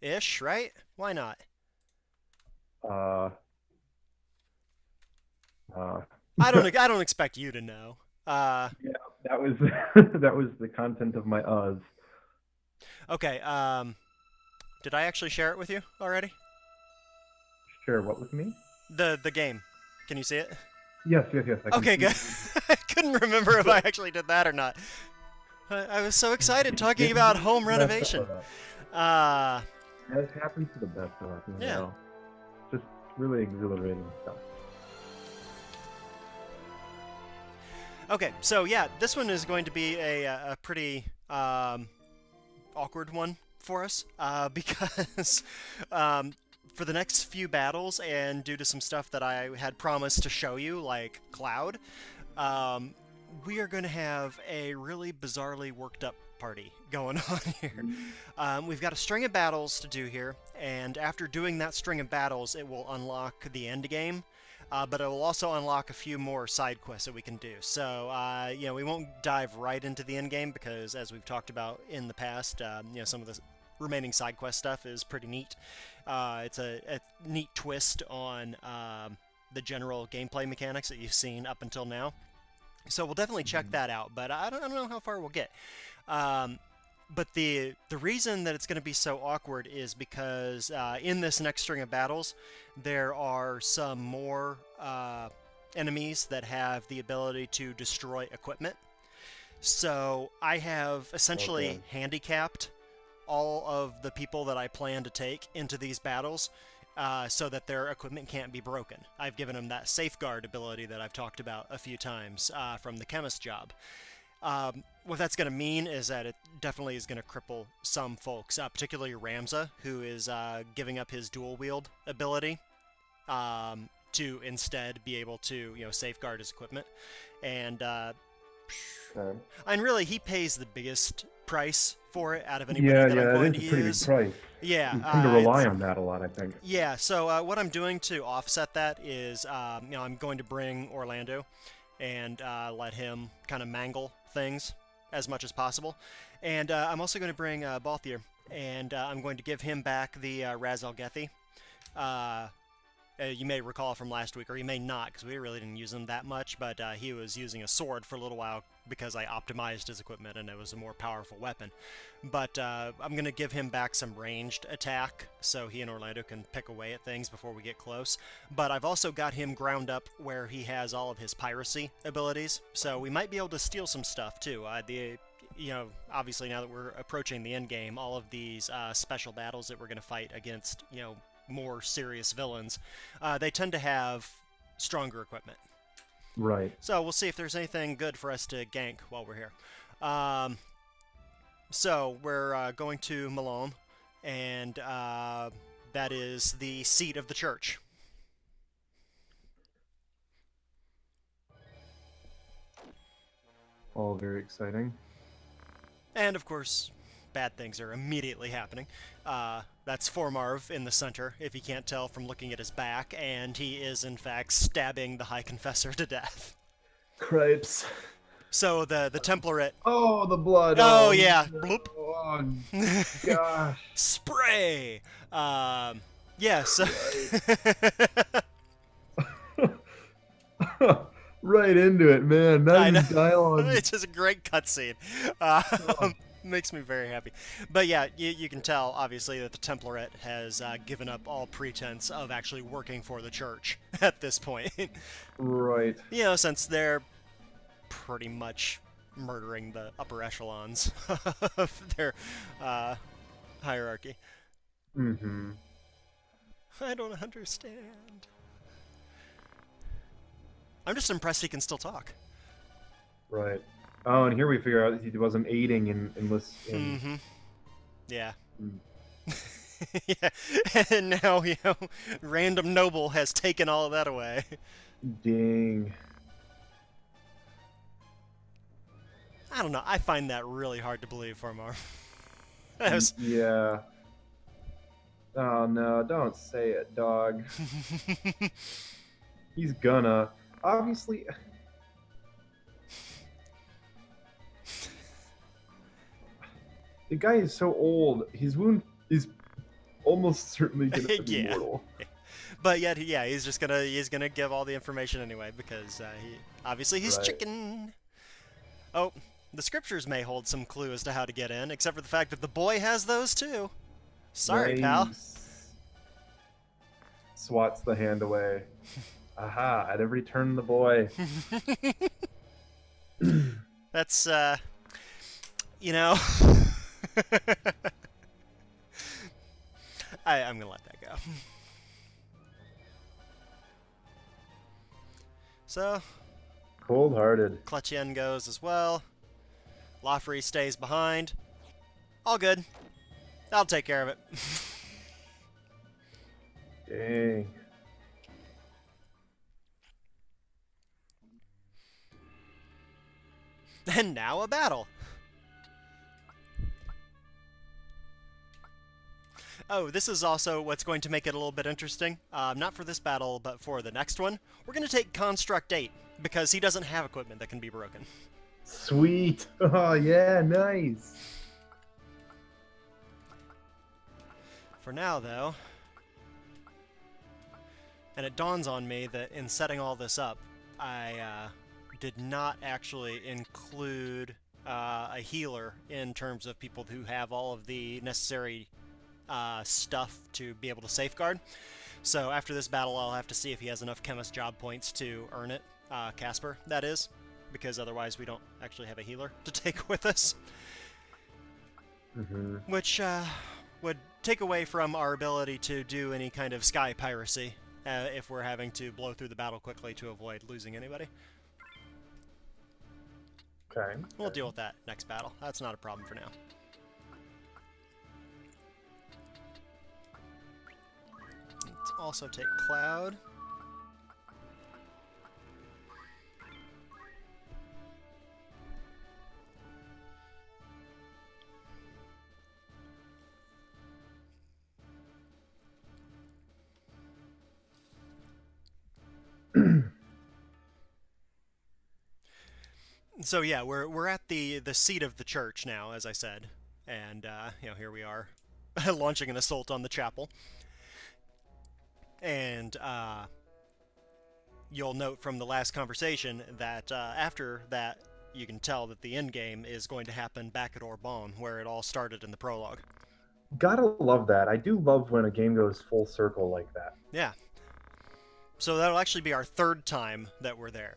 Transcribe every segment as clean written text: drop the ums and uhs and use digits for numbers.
Ish, right? Why not? Uh, uh, I don't expect you to know. Uh, yeah, that was that was the content of my uhs. okay. Did I actually share it with you already? Share what with me? The game. Can you see it? Yes, yes, yes. I can Okay, see. good. I couldn't remember if I actually did that or not. I was so excited talking It about happens to home the best of renovation. us. Uh, It happens to the best of us, yeah. Just really exhilarating stuff. Okay, so yeah, this one is going to be a pretty awkward one for us because for the next few battles and due to some stuff that I had promised to show you, like Cloud, um, we are going to have a really bizarrely worked up party going on here. We've got a string of battles to do here, and after doing that string of battles, it will unlock the end game. But it will also unlock a few more side quests that we can do. So, we won't dive right into the end game because, as we've talked about in the past, some of the remaining side quest stuff is pretty neat. It's a neat twist on the general gameplay mechanics that you've seen up until now. So we'll definitely check that out, but I don't know how far we'll get. Um, but the reason that it's going to be so awkward is because in this next string of battles, there are some more enemies that have the ability to destroy equipment. So I have Okay. essentially handicapped all of the people that I plan to take into these battles so that their equipment can't be broken. I've given them that safeguard ability that I've talked about a few times from the chemist job. What that's going to mean is that it definitely is going to cripple some folks, particularly Ramza, who is giving up his dual wield ability to instead be able to, safeguard his equipment. And Okay. and really, he pays the biggest price for it out of anybody Yeah, that I'm yeah, that going is to a pretty big use. price. Yeah, You tend to rely it's on that a lot, I think. yeah. So what I'm doing to offset that is, I'm going to bring Orlando and let him kind of mangle things as much as possible, and I'm also going to bring Balthier, and I'm going to give him back the Raz Al Gethi. Uh, you may recall from last week, or you may not, because we really didn't use him that much, but he was using a sword for a little while because I optimized his equipment and it was a more powerful weapon. But I'm going to give him back some ranged attack so he and Orlando can pick away at things before we get close. But I've also got him ground up where he has all of his piracy abilities, so we might be able to steal some stuff too. Obviously now that we're approaching the end game, all of these special battles that we're going to fight against, more serious villains, they tend to have stronger equipment. Right. So we'll see if there's anything good for us to gank while we're here. Um, so we're going to Mullonde, and that is the seat of the church. All very exciting. And of course, bad things are immediately happening. That's Formarv in the center, if you can't tell from looking at his back, and he is in fact stabbing the High Confessor to death. Cripes. So the Templarate. Oh, the blood. Oh Oh, yeah, no. bloop. Oh, gosh. Spray. Yeah. So Christ. Right into it, man. Not I know even dialogue. it's just a great cutscene. Oh, Makes me very happy. But yeah, you can tell obviously that the Templarate has given up all pretense of actually working for the church at this point. right. Since they're pretty much murdering the upper echelons of their uh, hierarchy. Mm-hmm. I don't understand. I'm just impressed he can still talk. Right. Oh, and here we figure out he wasn't aiding in this in. Mm-hmm. Yeah. Mm, Yeah. And now, random noble has taken all of that away. ding. I don't know. I find that really hard to believe, Formar. That was... Yeah. Oh no! Don't say it, dog. He's gonna. Obviously, the guy is so old. His wound is almost certainly gonna be Yeah. mortal. But yet, yeah, he's gonna give all the information anyway because obviously he's Right. chicken. Oh, the scriptures may hold some clue as to how to get in, except for the fact that the boy has those too. Sorry, pal. Nice. Swats the hand away. Aha! I'd have returned the boy. That's you know, I'm gonna let that go. So, Cold-hearted. Clutchien goes as well. Lafrey stays behind. All good. I'll take care of it. Dang. And now a battle. Oh, this is also what's going to make it a little bit interesting. Not for this battle, but for the next one. We're going to take Construct 8, because he doesn't have equipment that can be broken. Sweet. Oh, yeah, nice. For now, though, and it dawns on me that in setting all this up, I did not actually include a healer in terms of people who have all of the necessary stuff to be able to safeguard. So after this battle, I'll have to see if he has enough chemist job points to earn it. Casper, that is, because otherwise we don't actually have a healer to take with us. Which would take away from our ability to do any kind of sky piracy if we're having to blow through the battle quickly to avoid losing anybody. Okay. We'll deal with that next battle. That's not a problem for now. Let's also take Cloud. So yeah, we're at the seat of the church now, as I said, and you know, here we are, launching an assault on the chapel. And you'll note from the last conversation that after that, you can tell that the end game is going to happen back at Orban, where it all started in the prologue. Gotta love that. I do love when a game goes full circle like that. Yeah. So that'll actually be our third time that we're there.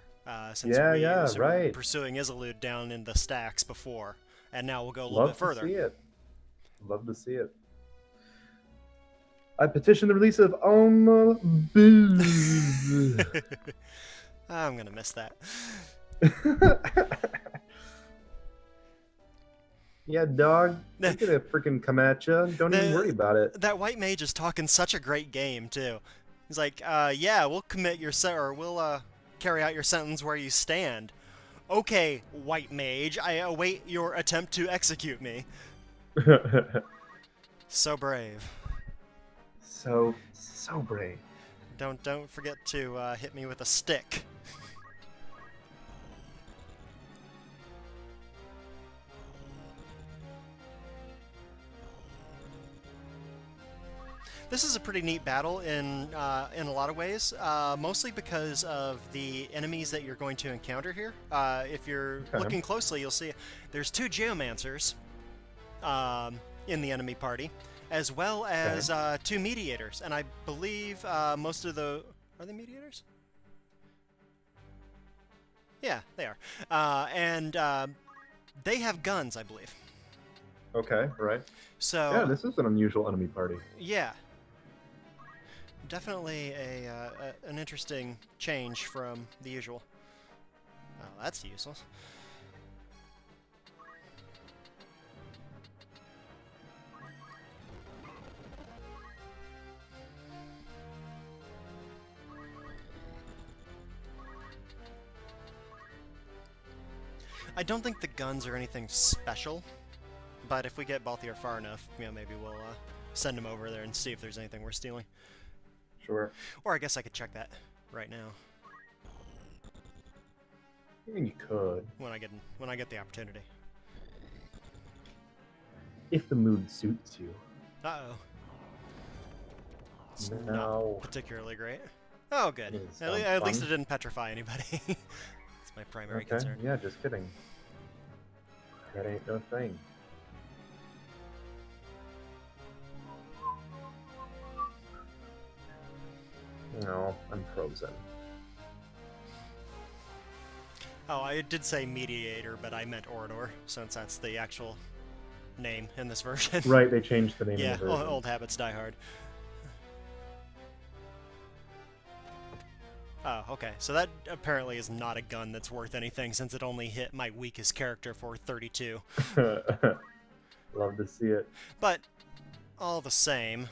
Since Yeah, we yeah, were right. pursuing Isolde down in the stacks before, and now we'll go a little Love bit further. to see it. Love to see it. I petition the release of Alma. I'm gonna miss that. Yeah, dog. I'm gonna freaking come at you. Don't even worry about it. That white mage is talking such a great game too. He's like, yeah, we'll commit your or we'll carry out your sentence where you stand. Okay, white mage, I await your attempt to execute me. So brave. So brave. Don't forget to hit me with a stick. This is a pretty neat battle in a lot of ways, mostly because of the enemies that you're going to encounter here. If you're looking closely, you'll see there's two geomancers in the enemy party, as well as two mediators, and I believe most of the... Are they mediators? Yeah, they are. And they have guns, I believe. Okay, right. So yeah, this is an unusual enemy party. Yeah. Definitely an interesting change from the usual. Oh, that's useless. I don't think the guns are anything special, but if we get Balthier far enough, you know, maybe we'll send him over there and see if there's anything we're stealing. Sure. Or I guess I could check that right now. I mean, you could. When I get the opportunity. If the mood suits you. Uh-oh. That's No. not particularly great. Oh, good. Doesn't At, sound at least it fun. didn't petrify anybody. That's my primary Okay, concern. yeah, just kidding. That ain't no thing. No, I'm frozen. Oh, I did say mediator, but I meant orator, since that's the actual name in this version. Right, they changed the name Yeah, of the version. old habits die hard. Oh, okay. So that apparently is not a gun that's worth anything, since it only hit my weakest character for 32. Love to see it. But, all the same,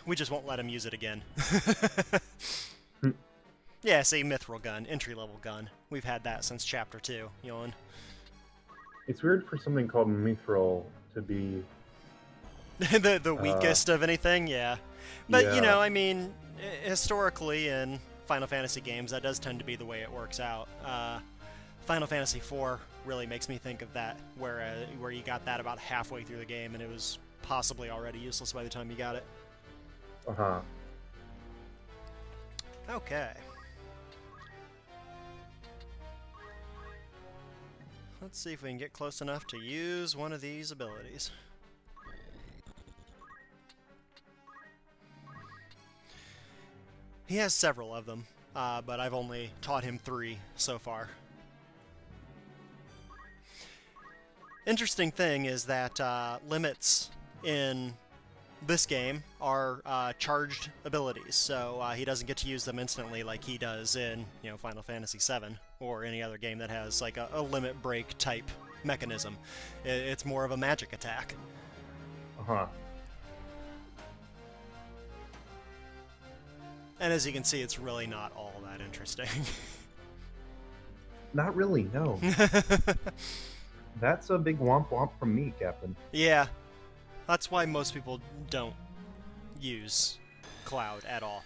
we just won't let him use it again. Yeah, see, mithril gun, entry-level gun. We've had that since Chapter 2, Yolan. It's weird for something called mithril to be... the weakest of anything, yeah. But, you Yeah. know, I mean, historically in Final Fantasy games, that does tend to be the way it works out. Final Fantasy IV really makes me think of that, where you got that about halfway through the game, and it was possibly already useless by the time you got it. Uh-huh. Okay. Let's see if we can get close enough to use one of these abilities. He has several of them, but I've only taught him 3 so far. Interesting thing is that limits in this game are charged abilities, so he doesn't get to use them instantly like he does in, you know, Final Fantasy VII or any other game that has like a limit break type mechanism. It's more of a magic attack. Uh-huh. And as you can see, it's really not all that interesting. Not really, no. That's a big womp womp from me, Captain. Yeah, that's why most people don't use Cloud at all.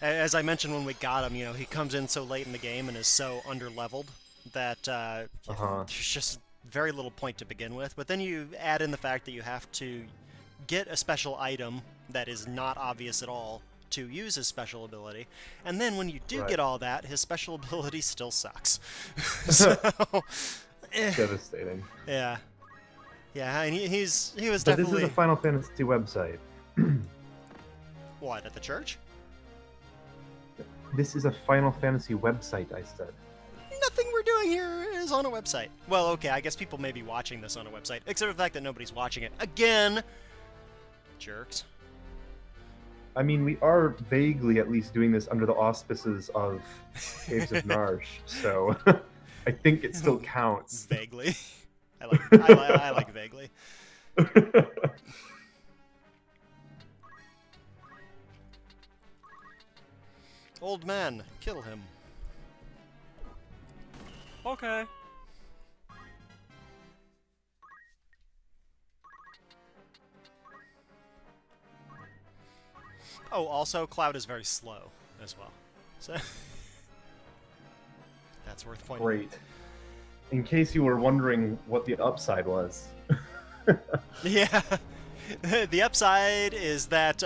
As I mentioned when we got him, you know, he comes in so late in the game and is so underleveled that there's just very little point to begin with. But then you add in the fact that you have to get a special item that is not obvious at all to use his special ability, and then when you do get all that, his special ability still sucks. So, Devastating. yeah, and he was But definitely... this is a Final Fantasy website. What, at the church? This is a Final Fantasy website, I said. Nothing we're doing here is on a website. Well, okay, I guess people may be watching this on a website, except for the fact that nobody's watching it. Again! Jerks. I mean, we are vaguely at least doing this under the auspices of Caves of Narsh, so I think it still counts. Vaguely. I like vaguely. Old man, kill him. Okay. Oh, also, Cloud is very slow as well. So that's worth pointing out. Great. In case you were wondering what the upside was. Yeah. The upside is that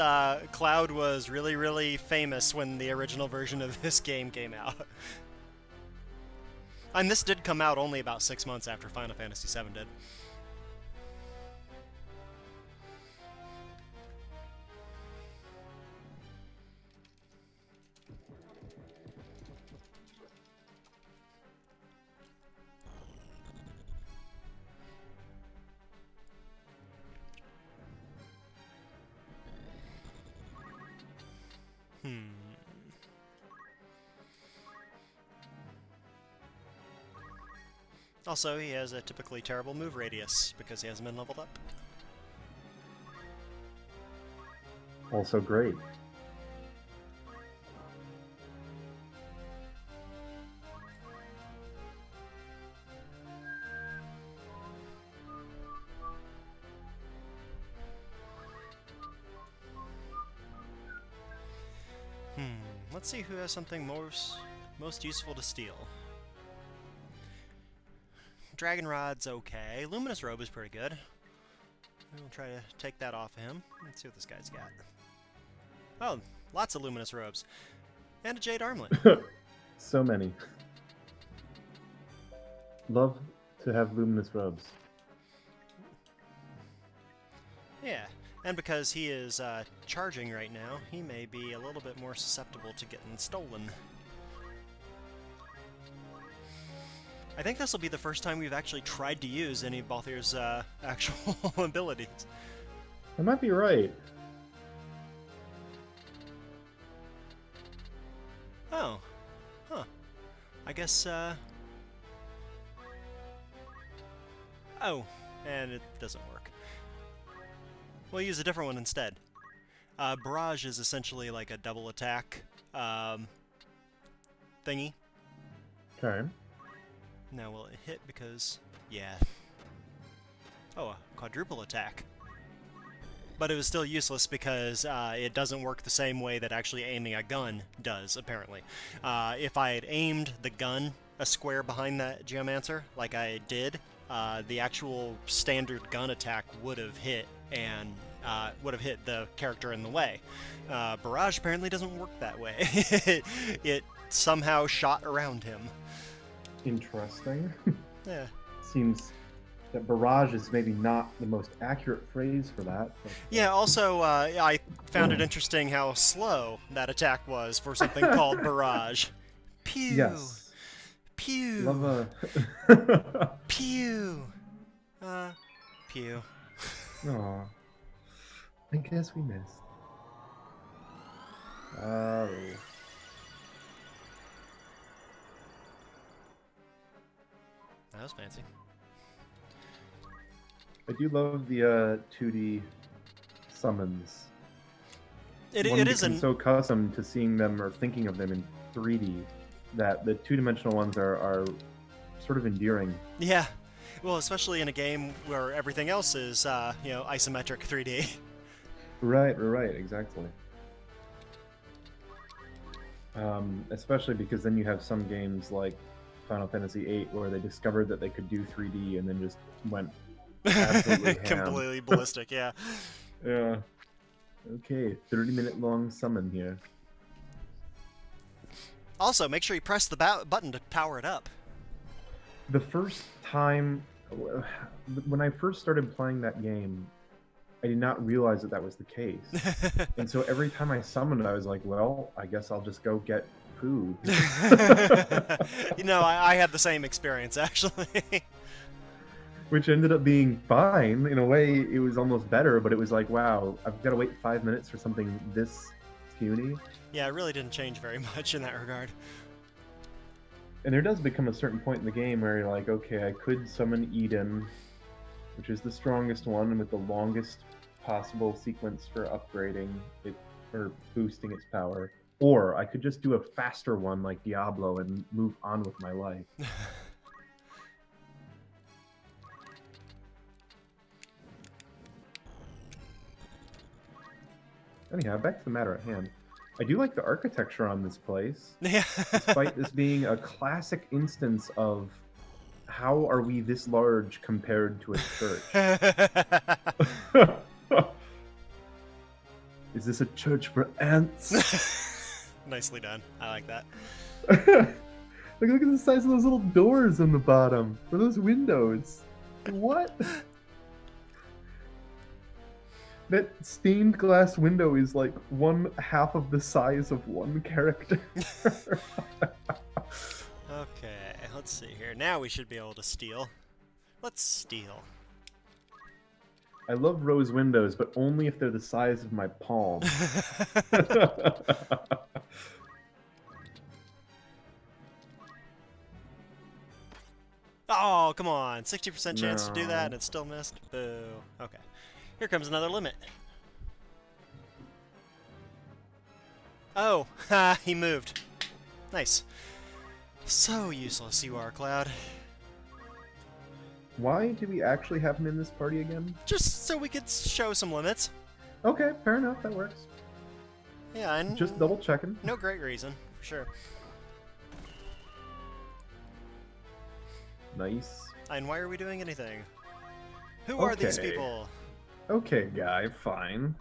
Cloud was really, really famous when the original version of this game came out. And this did come out only about 6 months after Final Fantasy VII did. Also, he has a typically terrible move radius because he hasn't been leveled up. Also great. Let's see who has something most useful to steal. Dragon Rod's okay. Luminous Robe is pretty good. We'll try to take that off of him. Let's see what this guy's got. Oh, lots of luminous robes. And a jade armlet. So many. Love to have luminous robes. Yeah, and because he is charging right now, he may be a little bit more susceptible to getting stolen. I think this will be the first time we've actually tried to use any of Balthier's actual abilities. I might be right. Oh. Huh. I guess, Oh, and it doesn't work. We'll use a different one instead. Barrage is essentially like a double attack thingy. Okay. Now will it hit because... yeah. Oh, a quadruple attack. But it was still useless because it doesn't work the same way that actually aiming a gun does, apparently. If I had aimed the gun a square behind that Geomancer, like I did, the actual standard gun attack would have hit and would have hit the character in the way. Barrage apparently doesn't work that way. It somehow shot around him. Interesting. Yeah. Seems that barrage is maybe not the most accurate phrase for that. But, Yeah, also, I found it interesting how slow that attack was for something called barrage. Pew! yes. Pew! Love a... Pew! Pew. Aw. I guess we missed. Oh. That was fancy. I do love the 2D summons. It One is becomes so accustomed to seeing them or thinking of them in 3D that the two-dimensional ones are sort of endearing. Yeah. Well, especially in a game where everything else is, isometric 3D. Right, exactly. Especially because then you have some games like Final Fantasy VIII where they discovered that they could do 3D and then just went absolutely ham. Completely ballistic, yeah. Yeah. Okay, 30-minute long summon here. Also, make sure you press the button to power it up. The first time, when I first started playing that game, I did not realize that was the case. And so every time I summoned, I was like, well, I guess I'll just go get food. I had the same experience, actually. Which ended up being fine. In a way, it was almost better, but it was like, wow, I've got to wait 5 minutes for something this puny. Yeah, it really didn't change very much in that regard. And there does become a certain point in the game where you're like, okay, I could summon Eden, which is the strongest one and with the longest possible sequence for upgrading it or boosting its power. Or I could just do a faster one like Diablo and move on with my life. Anyhow, back to the matter at hand. I do like the architecture on this place. Yeah. Despite this being a classic instance of how are we this large compared to a church? Is this a church for ants? Nicely done. I like that. Look at the size of those little doors on the bottom. Or those windows. What? That stained glass window is like 1/2 of the size of one character. Okay, let's see here. Now we should be able to steal. Let's steal. I love rose windows, but only if they're the size of my palm. Oh, come on. 60% chance to do that and it still missed? Boo. Okay. Here comes another limit. Oh, ha, he moved. Nice. So useless you are, Cloud. Why do we actually have him in this party again? Just so we could show some limits. Okay, fair enough, that works. Yeah, and Just double checking. no great reason, for sure. Nice. And why are we doing anything? Who are these people? Okay, guy, fine.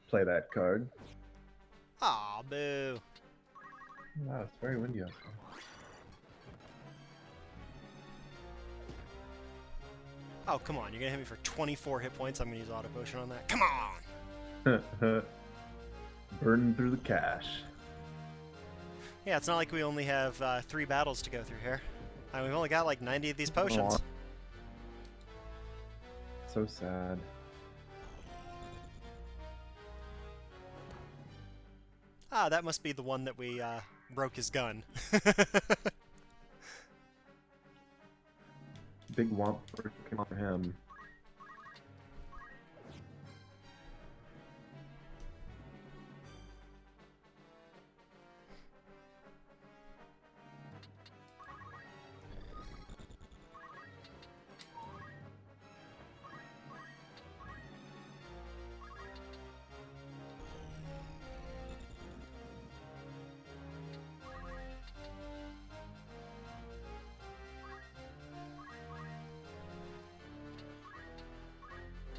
Play that card. Aw, boo. Wow, it's very windy outside. Oh, come on. You're going to hit me for 24 hit points. I'm going to use Auto Potion on that. Come on! Burning through the cash. Yeah, it's not like we only have 3 battles to go through here. We've only got like 90 of these potions. Aw. So sad. Ah, that must be the one that we broke his gun. Big womp for him.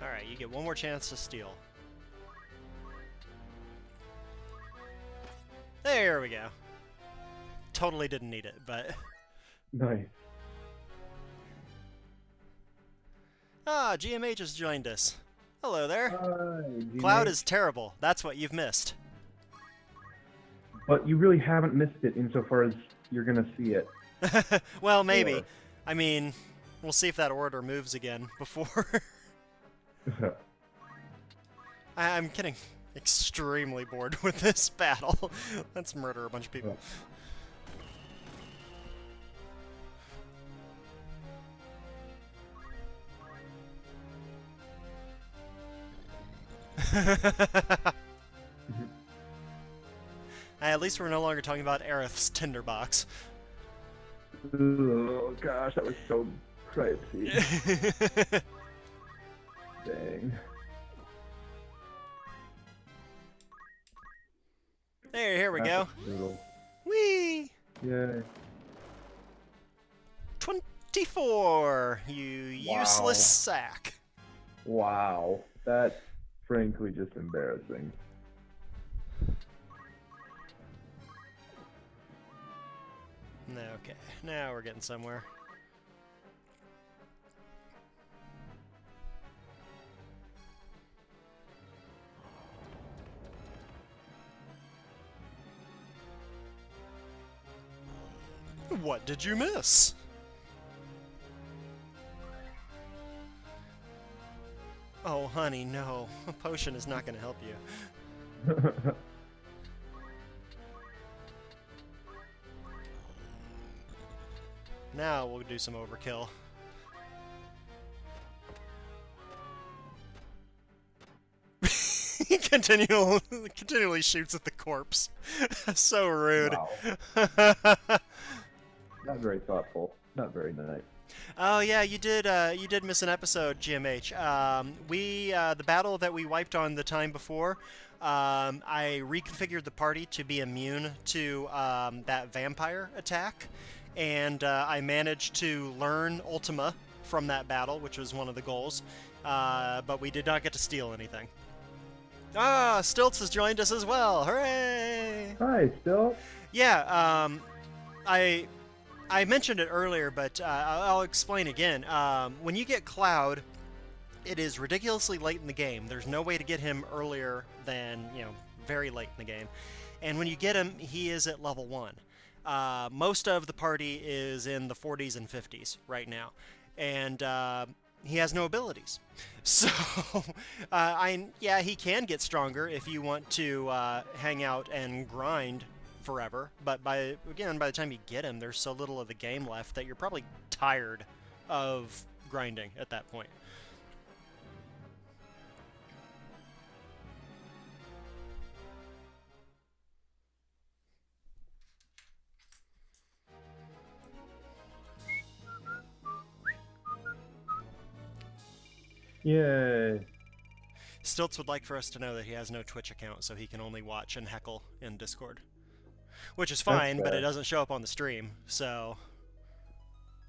Alright, you get one more chance to steal. There we go. Totally didn't need it, but... Nice. Ah, GMH has joined us. Hello there. Hi, Cloud is terrible. That's what you've missed. But you really haven't missed it insofar as you're gonna see it. Well, maybe. Sure. I mean, we'll see if that order moves again before... I'm getting extremely bored with this battle. Let's murder a bunch of people. At least we're no longer talking about Aerith's tinderbox. Oh gosh, that was so pricey. Dang. There, here we go. Brutal. Whee! Yay. 24, you Wow. useless sack. Wow. That's frankly just embarrassing. Okay, now we're getting somewhere. What did you miss? Oh, honey, no. A potion is not going to help you. Now we'll do some overkill. He continually shoots at the corpse. So rude. Wow. Not very thoughtful. Not very nice. Oh yeah, you did miss an episode, GMH. The battle that we wiped on the time before, I reconfigured the party to be immune to that vampire attack, and I managed to learn Ultima from that battle, which was one of the goals, but we did not get to steal anything. Ah, Stilts has joined us as well. Hooray! Hi, Still. Yeah, I mentioned it earlier, but I'll explain again. When you get Cloud, it is ridiculously late in the game. There's no way to get him earlier than, very late in the game. And when you get him, he is at level 1. Most of the party is in the 40s and 50s right now. And he has no abilities. So, he can get stronger if you want to hang out and grind forever, but by the time you get him, there's so little of the game left that you're probably tired of grinding at that point. Yay. Stilts would like for us to know that he has no Twitch account, so he can only watch and heckle in Discord. Which is fine, but it doesn't show up on the stream, so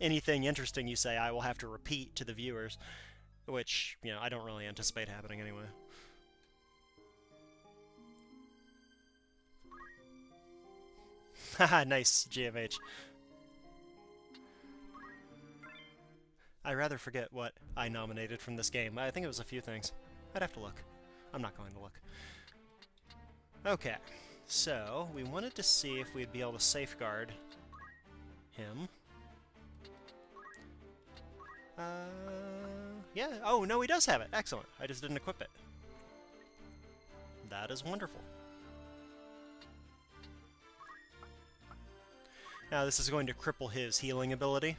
anything interesting you say, I will have to repeat to the viewers. which, you know, I don't really anticipate happening anyway. Haha, nice, GMH. I rather forget what I nominated from this game. I think it was a few things. I'd have to look. I'm not going to look. Okay, so we wanted to see if we'd be able to safeguard him. Yeah. Oh, no, he does have it. Excellent. I just didn't equip it. That is wonderful. Now, this is going to cripple his healing ability,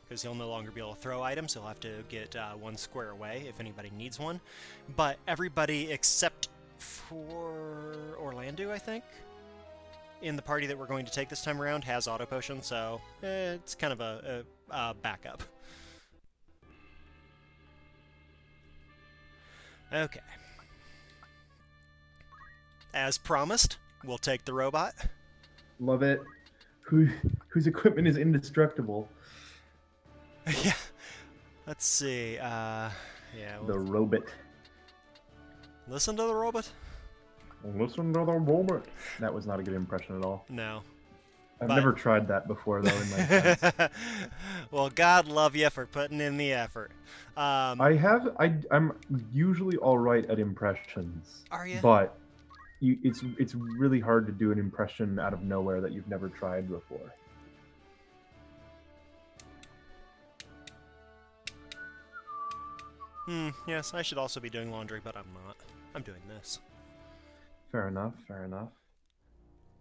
because he'll no longer be able to throw items. He'll have to get one square away if anybody needs one. But everybody except for Orlando, I think, in the party that we're going to take this time around has auto potion, so it's kind of a backup. Okay. As promised, we'll take the robot. Love it. Whose equipment is indestructible. Yeah. Let's see. Yeah. The robot. Listen to the robot. Listen to the robot. That was not a good impression at all. No. I've never tried that before, though, in my defense. Well, God love you for putting in the effort. I'm usually all right at impressions. Are you? But it's really hard to do an impression out of nowhere that you've never tried before. Yes, I should also be doing laundry, but I'm not. I'm doing this. Fair enough, fair enough.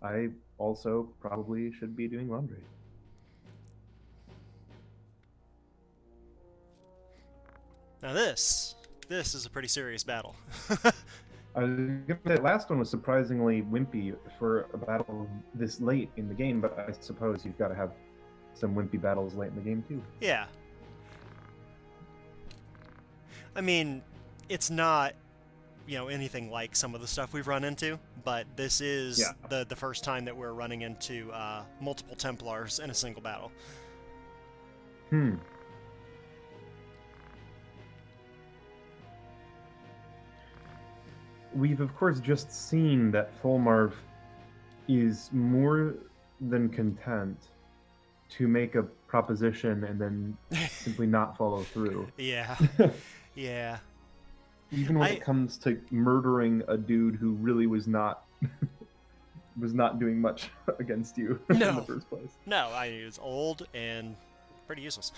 I also probably should be doing laundry. Now this is a pretty serious battle. I was gonna say, the last one was surprisingly wimpy for a battle this late in the game, but I suppose you've got to have some wimpy battles late in the game too. Yeah. I mean, it's not, you know, anything like some of the stuff we've run into, but this is the first time that we're running into multiple Templars in a single battle. We've, of course, just seen that Fulmarv is more than content to make a proposition and then simply not follow through. Yeah. Yeah. Even when it comes to murdering a dude who really was not doing much against you in the first place. No, he was old and pretty useless.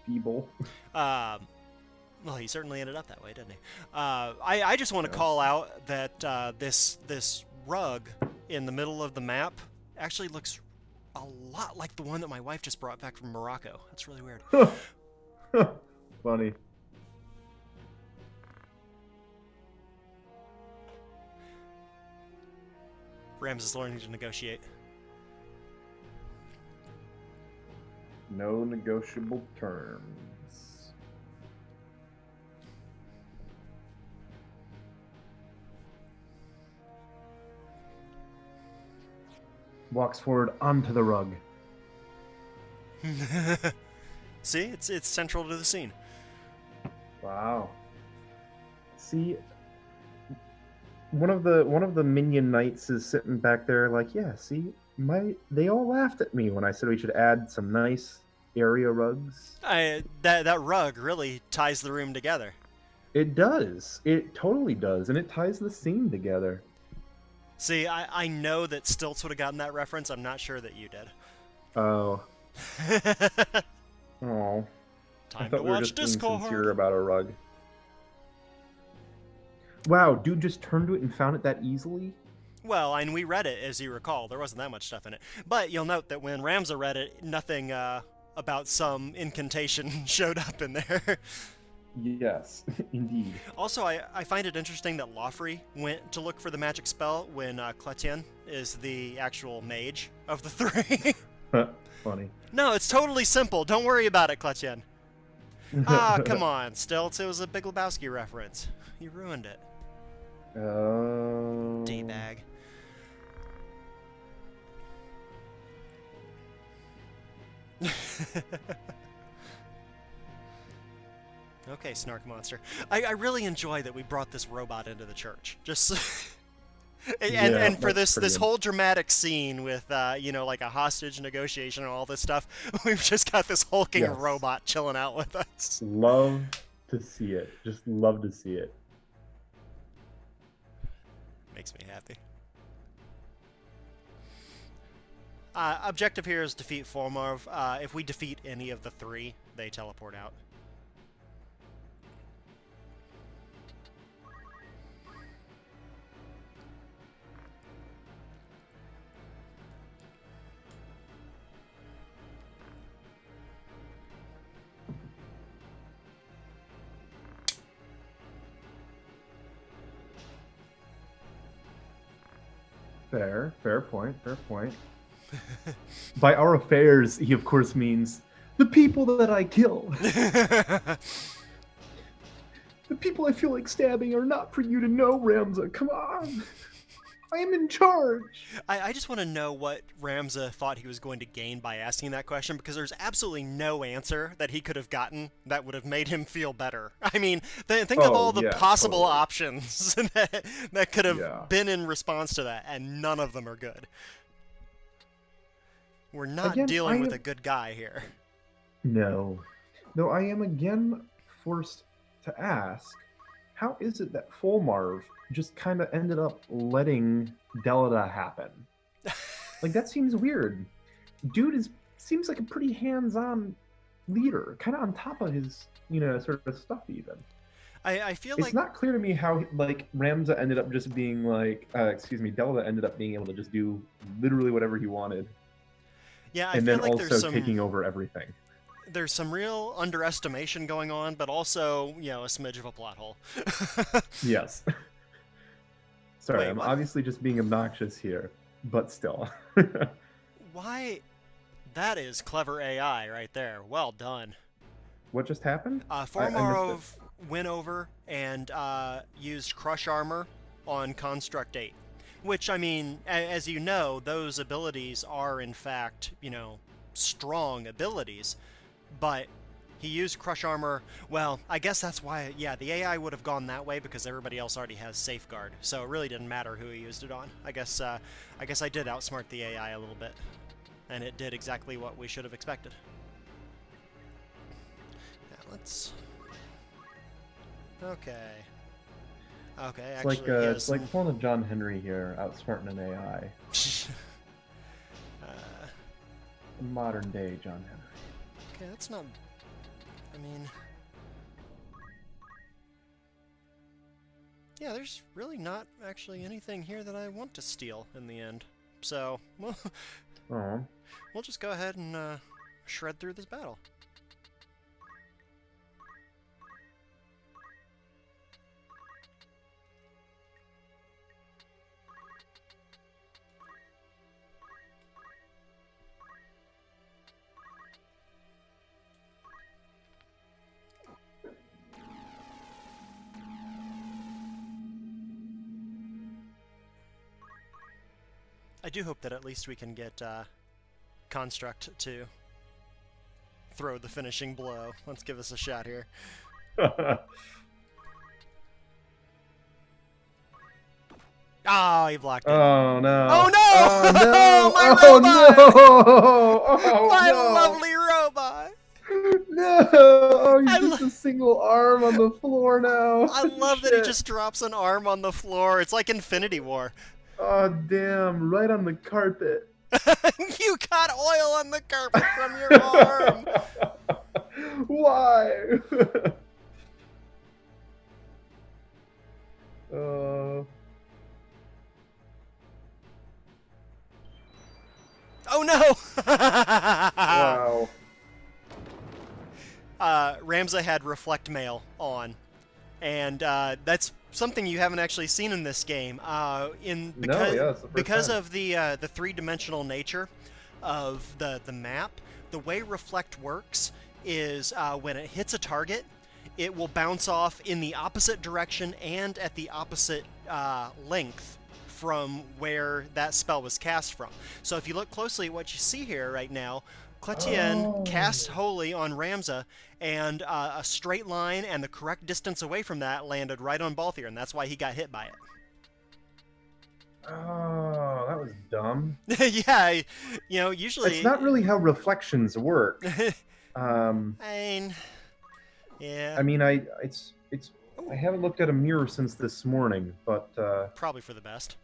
Feeble. Well, he certainly ended up that way, didn't he? I just want to call out that this rug in the middle of the map actually looks a lot like the one that my wife just brought back from Morocco. That's really weird. Funny. Ramza is learning to negotiate. No negotiable terms. Walks forward onto the rug. See, it's central to the scene. Wow. See, one of the minion knights is sitting back there like, yeah, see, they all laughed at me when I said we should add some nice area rugs. That rug really ties the room together. It does. It totally does, and it ties the scene together. See, I know that Stilts would have gotten that reference. I'm not sure that you did. Oh. Oh. Time to watch Discord. Insincere about a rug. Wow, dude just turned to it and found it that easily? Well, and we read it, as you recall. There wasn't that much stuff in it. But you'll note that when Ramza read it, nothing about some incantation showed up in there. Yes, indeed. Also, I find it interesting that Lofri went to look for the magic spell when Cletien is the actual mage of the three. Funny. No, it's totally simple. Don't worry about it, Cletien. Ah, come on, Stilts. It was a Big Lebowski reference. You ruined it. Oh. D-bag. Okay, Snark Monster. I really enjoy that we brought this robot into the church. Just and for this whole dramatic scene with like a hostage negotiation and all this stuff, we've just got this hulking robot chilling out with us. Love to see it. Just love to see it. Makes me happy. Objective here is defeat Formov. If we defeat any of the 3, they teleport out. Fair point. By our affairs, he of course means the people that I kill. The people I feel like stabbing are not for you to know, Ramza. Come on. I am in charge. I just want to know what Ramza thought he was going to gain by asking that question, because there's absolutely no answer that he could have gotten that would have made him feel better. I mean, think of all the possible options that could have been in response to that, and none of them are good. We're not dealing with a good guy here. No. Though I am again forced to ask, how is it that Fulmarv just kind of ended up letting Delta happen? Like, that seems weird. Dude seems like a pretty hands-on leader, kind of on top of his, sort of stuff even. I feel it's not clear to me how, like, Ramza ended up just being like, Delta ended up being able to just do literally whatever he wanted. Yeah, and then also taking over everything. There's some real underestimation going on, but also, a smidge of a plot hole. Yes. Sorry, I'm obviously just being obnoxious here, but still. Why? That is clever AI right there. Well done. What just happened? Formarov went over and used Crush Armor on Construct 8. Which, I mean, as you know, those abilities are, in fact, strong abilities. But he used Crush Armor. Well, I guess that's why, the AI would have gone that way, because everybody else already has Safeguard. So it really didn't matter who he used it on. I guess I did outsmart the AI a little bit. And it did exactly what we should have expected. Now, let's... Okay. Okay, actually, it's like pulling a John Henry here, outsmarting an AI. Modern day John Henry. Okay, that's not... I mean... Yeah, there's really not actually anything here that I want to steal in the end. So, we'll just go ahead and shred through this battle. I do hope that at least we can get Construct to throw the finishing blow. Let's give us a shot here. Oh, he blocked it. Oh, no. Oh, no! Oh, no! My oh, robot! No! Oh, My no! lovely robot! No! Oh, he's just a single arm on the floor now. I love that he just drops an arm on the floor. It's like Infinity War. Oh, damn. Right on the carpet. You got oil on the carpet from your arm. Why? Oh, no! Wow. Ramza had Reflect Mail on, and that's something you haven't actually seen in this game. Because of the three-dimensional nature of the map, the way Reflect works is when it hits a target, it will bounce off in the opposite direction and at the opposite length from where that spell was cast from. So if you look closely at what you see here right now, Chrétien casts Holy on Ramza, and a straight line and the correct distance away from that landed right on Balthier, and that's why he got hit by it. Oh, that was dumb. Yeah, usually... It's not really how reflections work. I mean, yeah. I mean, I haven't looked at a mirror since this morning, but... Probably for the best.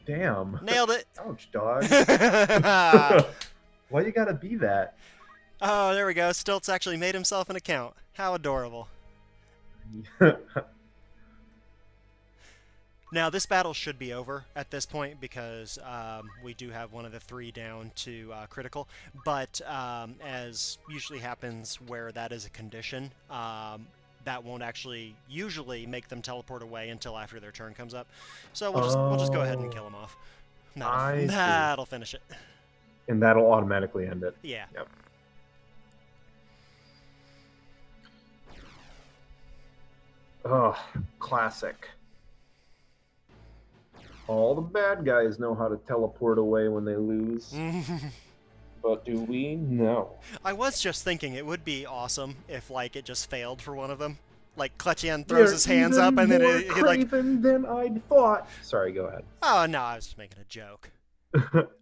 Damn. Nailed it. Ouch, dog. Why you gotta be that? Oh, there we go. Stilts actually made himself an account. How adorable. Now, this battle should be over at this point because we do have one of the 3 down to critical. But as usually happens where that is a condition, that won't actually usually make them teleport away until after their turn comes up. So we'll just go ahead and kill them off. That'll finish it. And that'll automatically end it. Yeah. Yep. Oh, classic. All the bad guys know how to teleport away when they lose. But do we? No. I was just thinking it would be awesome if, like, it just failed for one of them. Like, Chrétien throws his hands up and then it like... than I'd thought. Sorry, go ahead. Oh, no, I was just making a joke.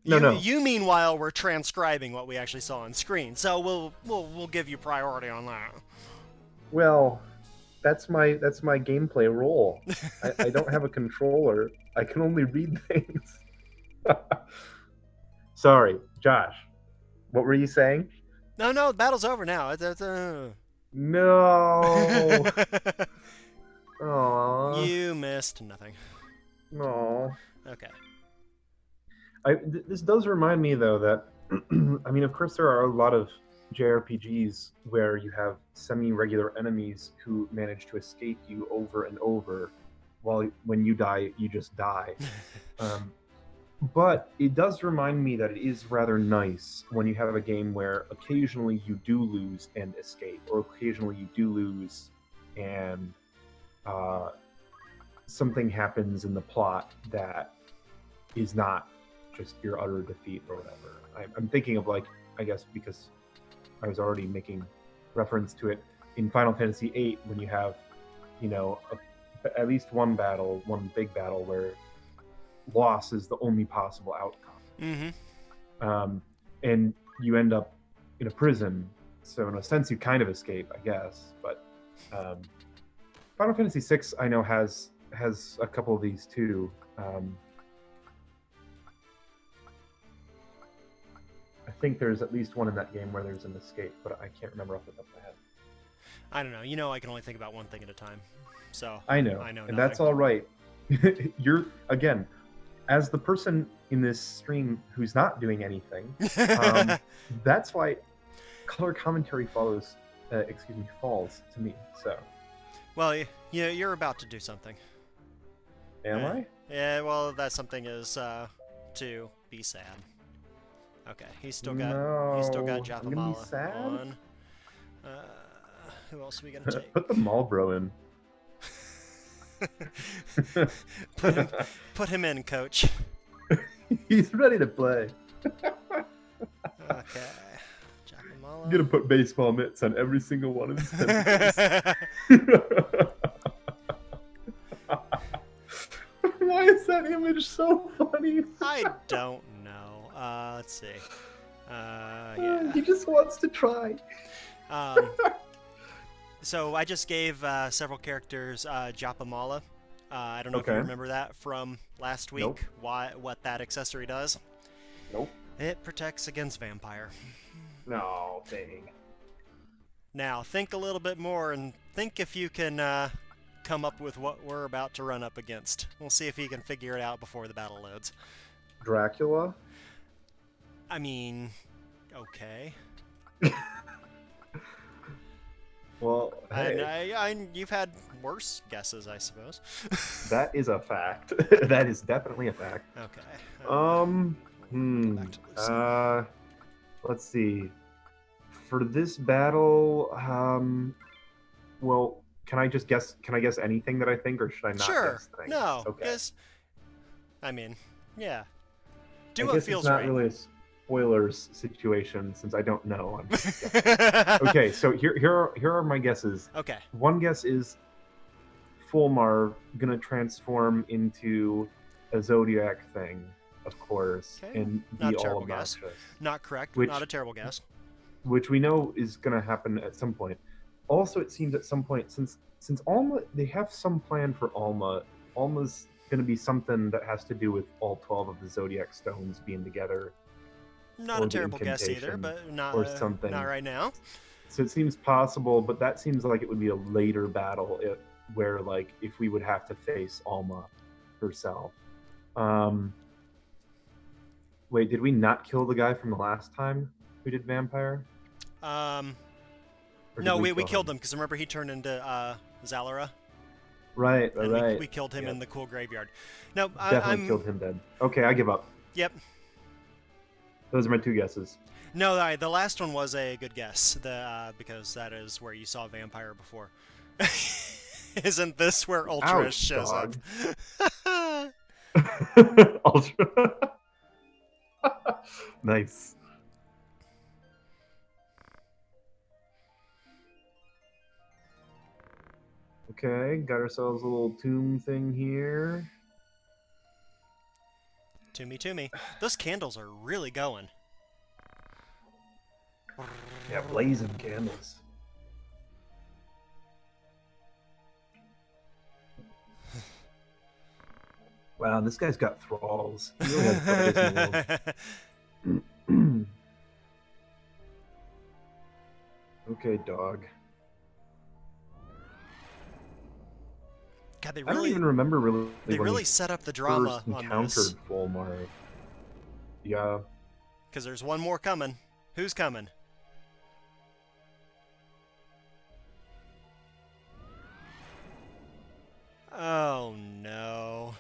No. You, meanwhile, were transcribing what we actually saw on screen, so we'll give you priority on that. Well, that's my gameplay role. I don't have a controller. I can only read things. Sorry, Josh. What were you saying? No, the battle's over now. No. Aww. You missed nothing. No. Okay. This does remind me, though, that I mean, of course, there are a lot of JRPGs where you have semi-regular enemies who manage to escape you over and over, while when you die, you just die. But it does remind me that it is rather nice when you have a game where occasionally you do lose and escape, or occasionally you do lose and something happens in the plot that is not just your utter defeat or whatever. I'm thinking of, like, I guess because I was already making reference to it in Final Fantasy VIII, when you have, at least one big battle where loss is the only possible outcome. Mm-hmm. And you end up in a prison, so in a sense you kind of escape, I guess. But Final Fantasy VI, I know, has a couple of these too. I think there's at least one in that game where there's an escape, but I can't remember off the top of my head. I don't know. I can only think about one thing at a time. So I know, and nothing. that's all right. You're, again, as the person in this stream who's not doing anything, that's why color commentary falls to me. So. Well, you're about to do something. Am I? Yeah. Well, that something is to be sad. Okay, he's still got Japamala on. Who else are we gonna take? Put the Marlboro in. Put him in, coach. He's ready to play. Okay. Japamala. I'm gonna put baseball mitts on every single one of his tentacles. Why is that image so funny? I don't know. Let's see. Yeah. He just wants to try. So I just gave several characters Japamala. I don't know if you remember that from last week. Nope. What that accessory does. Nope. It protects against vampire. No, dang. Now think a little bit more and think if you can come up with what we're about to run up against. We'll see if you can figure it out before the battle loads. Dracula? I mean, okay. Well, hey. You've had worse guesses, I suppose. That is a fact. That is definitely a fact. Okay. Let's see. For this battle, well, can I just guess? Can I guess anything that I think, or should I not guess things? No. Okay. Guess. I mean, yeah. Do I what guess feels it's not right. really spoilers situation since I don't know. I'm just guessing. Okay, so here are my guesses. Okay. One guess is Fulmar gonna transform into a zodiac thing, of course, Okay. and Not be a all terrible guess. obnoxious. Not correct, Which- not a terrible guess. Which we know is gonna happen at some point. Also, it seems at some point, since Alma, they have some plan for Alma. Alma's gonna be something that has to do with all 12 of the zodiac stones being together. Not or a the terrible guess either, incantation, but not or something. not right now. So it seems possible, but that seems like it would be a later battle where, like, if we would have to face Alma herself. Wait, did we not kill the guy from the last time who did vampire? Or did No, we kill killed him because remember he turned into Zalara. Right, And right. we killed him Yep. in the cool graveyard. No, Definitely killed him dead. Okay, I give up. Yep. Those are my two guesses. No, the last one was a good guess. Because that is where you saw vampire before. Isn't this where Ultra Ouch, shows dog. up? Ultra. Nice. Okay, got ourselves a little tomb thing here. To me. Those candles are really going. Yeah, blazing candles. Wow, this guy's got thralls. He really has brothers in the world. Okay, dog. God, I don't even remember really. They when really we set up the drama first on encountered this. Fulmar. Yeah. Because there's one more coming. Who's coming? Oh no.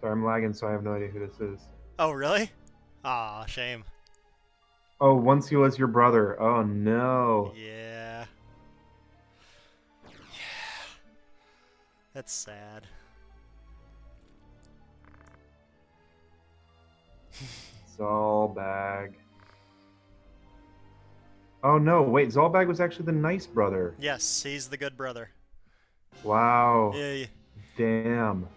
Sorry, I'm lagging, so I have no idea who this is. Oh really? Aw, shame. Oh, once he was your brother. Oh no. Yeah. That's sad. Zalbag. Oh no, wait, Zalbag was actually the nice brother. Yes, he's the good brother. Wow. Yeah. Damn.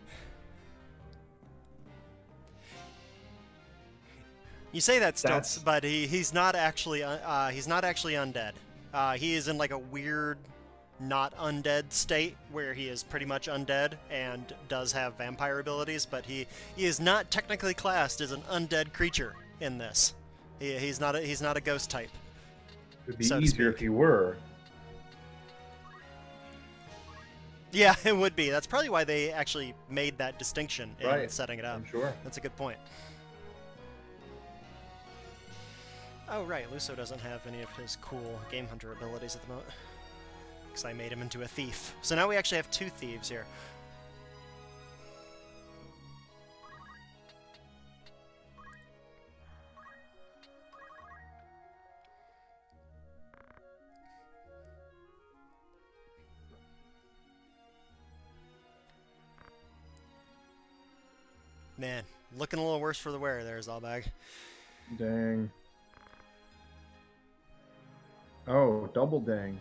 You say that still, That's- but he's not actually undead. He is in like a weird, not undead state where he is pretty much undead and does have vampire abilities, but he is not technically classed as an undead creature in this. He's not a ghost type. It'd be so to easier speak. if he were. Yeah, it would be. That's probably why they actually made that distinction in Right. setting it up. I'm sure. That's a good point. Oh, right. Luso doesn't have any of his cool Game Hunter abilities at the moment. Because I made him into a thief. So now we actually have two thieves here. Man, looking a little worse for the wear there, Zalbag. Dang. Oh, double dang.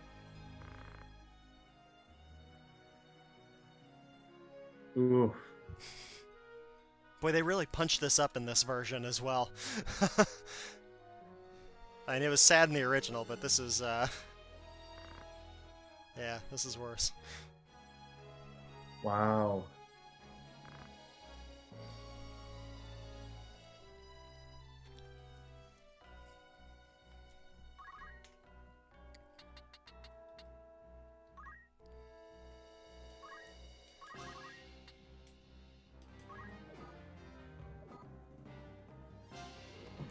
Oof. Boy, they really punched this up in this version as well. I mean, it was sad in the original, but this is, yeah, this is worse. Wow.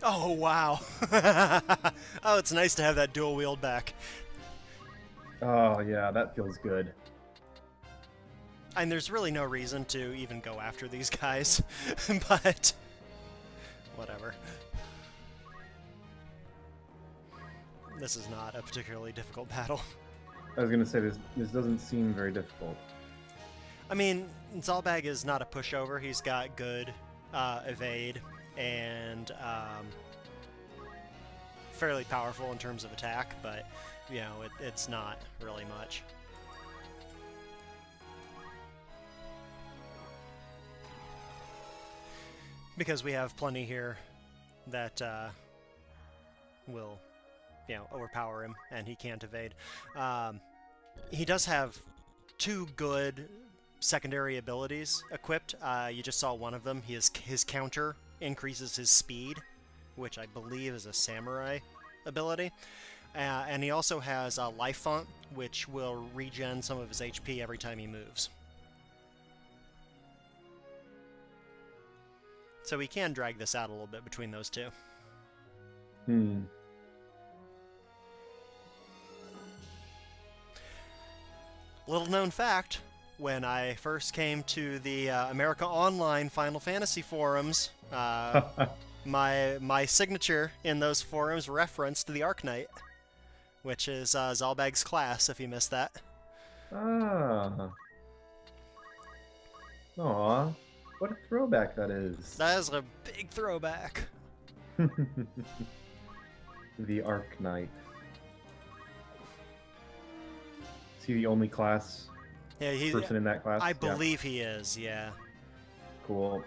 Oh, wow. Oh, it's nice to have that dual wield back. Oh, yeah, that feels good. And there's really no reason to even go after these guys, but whatever. This is not a particularly difficult battle. I was gonna say this doesn't seem very difficult. I mean, Zalbag is not a pushover. He's got good evade and fairly powerful in terms of attack, but you know, it's not really much. Because we have plenty here that will, you know, overpower him, and he can't evade. He does have 2 good secondary abilities equipped. You just saw one of them. His counter increases his speed, which I believe is a samurai ability. And he also has a life font, which will regen some of his HP every time he moves. So we can drag this out a little bit between those 2. Little known fact, when I first came to the America Online Final Fantasy forums, my signature in those forums referenced the Arknight, which is Zalbag's class, if you missed that. Ah. Aw. What a throwback that is. That is a big throwback. The Arknight. Is he the only class person in that class? I believe he is, yeah. Cool.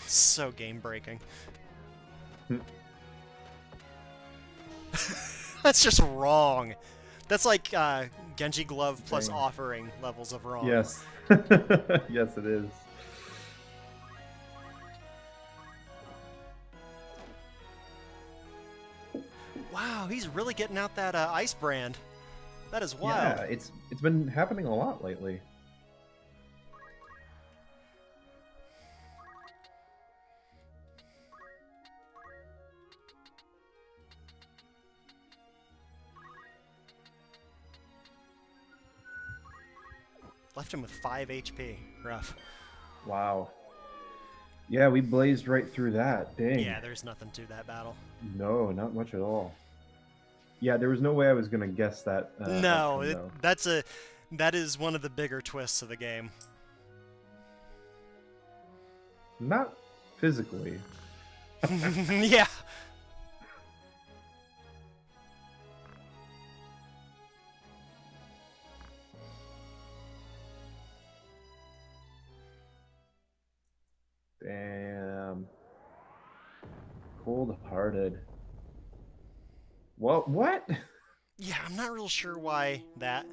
So game-breaking. That's just wrong. That's like Genji Glove plus Dang. Offering levels of wrong. Yes. Yes, it is. Wow, he's really getting out that ice brand. That is wild. Yeah, it's been happening a lot lately. Left him with 5 HP. Rough. Wow. Yeah, we blazed right through that. Dang. Yeah, there's nothing to that battle. No, not much at all. Yeah, there was no way I was gonna guess that. No, outcome, that is one of the bigger twists of the game. Not physically. Yeah. Damn. Cold-hearted. What? Yeah, I'm not real sure why that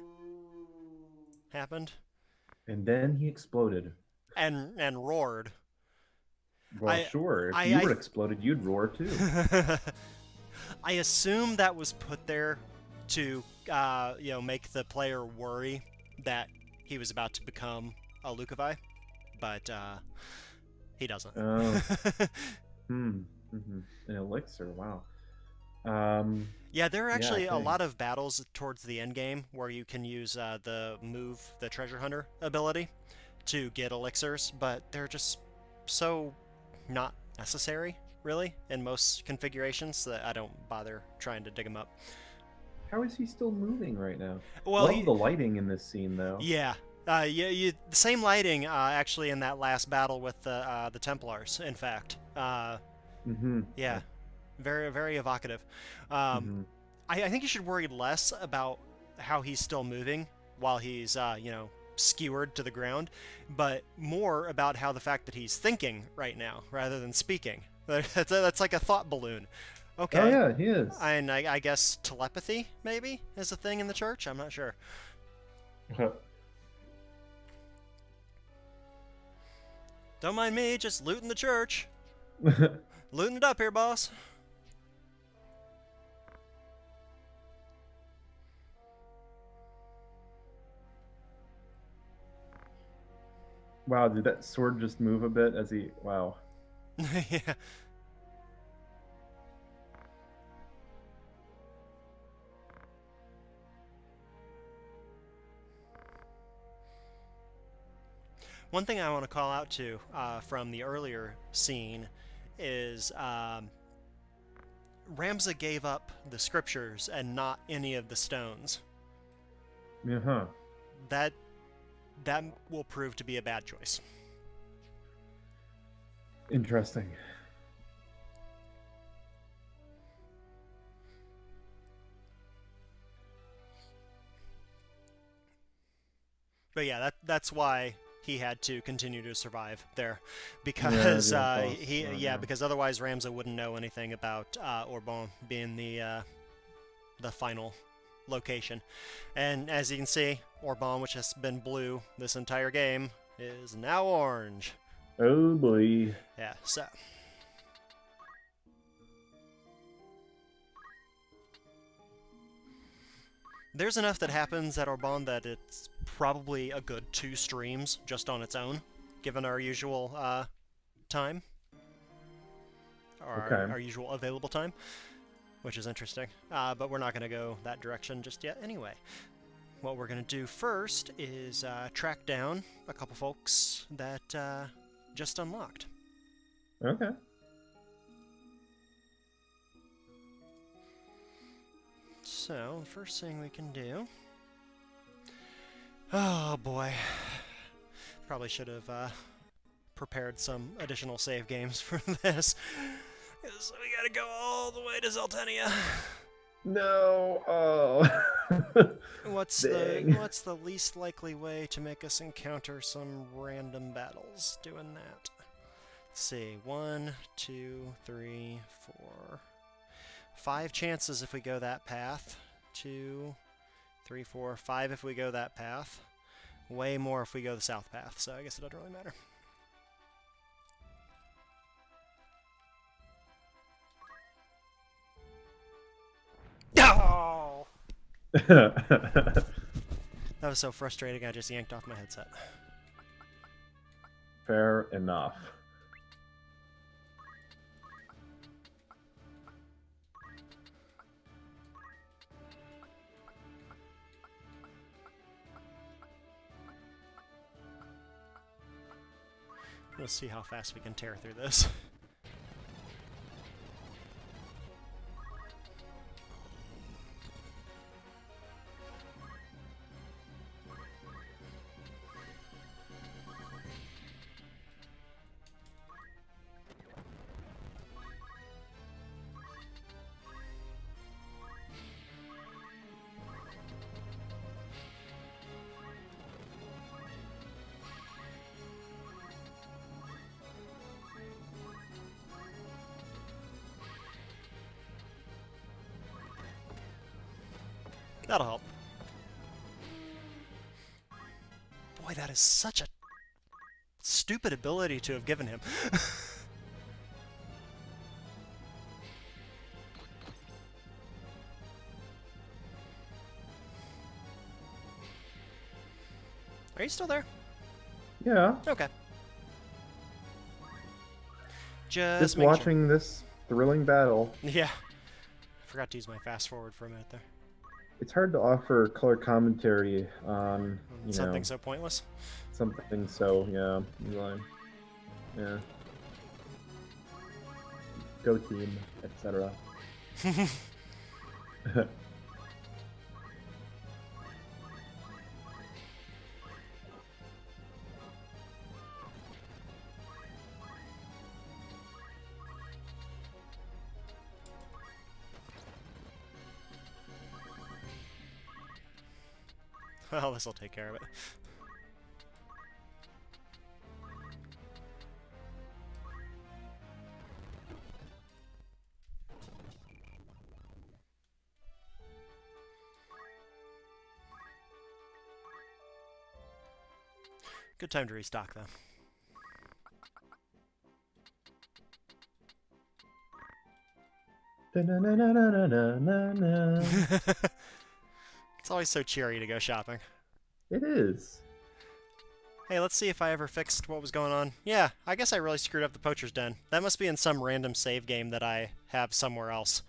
happened. And then he exploded. And roared. Well, sure. If you were exploded, you'd roar too. I assume that was put there to, you know, make the player worry that he was about to become a Lucavi, but he doesn't. Oh. An elixir. Wow. Yeah, there are actually a lot of battles towards the end game where you can use the treasure hunter ability to get elixirs, but they're just so not necessary, really, in most configurations that I don't bother trying to dig them up. How is he still moving right now? Well, love the lighting in this scene, though. Yeah. The same lighting actually in that last battle with the Templars, in fact. Yeah. Very, very evocative. I think you should worry less about how he's still moving while he's, you know, skewered to the ground, but more about how the fact that he's thinking right now rather than speaking. That's like a thought balloon. Okay. Oh, yeah, he is. And I guess telepathy, maybe, is a thing in the church? I'm not sure. Don't mind me, just looting the church. Looting it up here, boss. Wow, did that sword just move a bit as he... Wow. Yeah. One thing I want to call out to from the earlier scene is Ramza gave up the scriptures and not any of the stones. Uh-huh. That will prove to be a bad choice. Interesting. But yeah, that's why he had to continue to survive there, because because otherwise Ramza wouldn't know anything about Orbon being the final location. And as you can see, Orbon, which has been blue this entire game, is now orange. Oh boy. Yeah, so. There's enough that happens at Orbon that it's probably a good 2 streams just on its own, given our usual time. Our usual available time, which is interesting. But we're not going to go that direction just yet anyway. What we're going to do first is track down a couple folks that just unlocked. Okay. So, the first thing we can do... Oh boy. Probably should have prepared some additional save games for this. So we gotta go all the way to Zeltenia. No. Oh. What's the least likely way to make us encounter some random battles doing that? Let's see. 1, 2, 3, 4... 5 chances if we go that path. 2, 3, 4, 5 if we go that path. Way more if we go the south path, so I guess it doesn't really matter. Oh! That was so frustrating, I just yanked off my headset. Fair enough. Let's see how fast we can tear through this. That'll help. Boy, that is such a stupid ability to have given him. Are you still there? Yeah. Okay. Just watching this thrilling battle. Yeah. I forgot to use my fast forward for a minute there. It's hard to offer color commentary on something so pointless. Something so yeah. Go team, etc. Well, this will take care of it. Good time to restock, though. It's always so cheery to go shopping. It is. Hey, let's see if I ever fixed what was going on. Yeah, I guess I really screwed up the Poacher's Den. That must be in some random save game that I have somewhere else.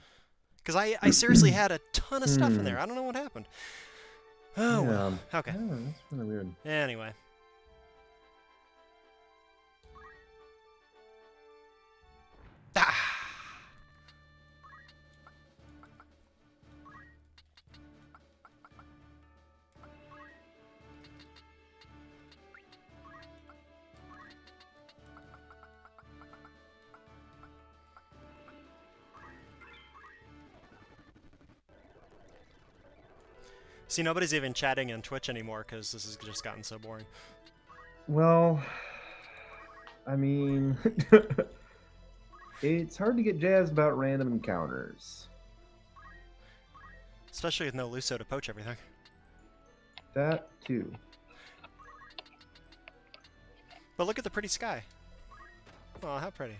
Because I seriously had a ton of stuff in there. I don't know what happened. Oh, well. Okay. Yeah, that's really weird. Anyway. See, nobody's even chatting on Twitch anymore because this has just gotten so boring. Well, I mean, it's hard to get jazzed about random encounters. Especially with no Luso to poach everything. That too. But look at the pretty sky. Oh, how pretty.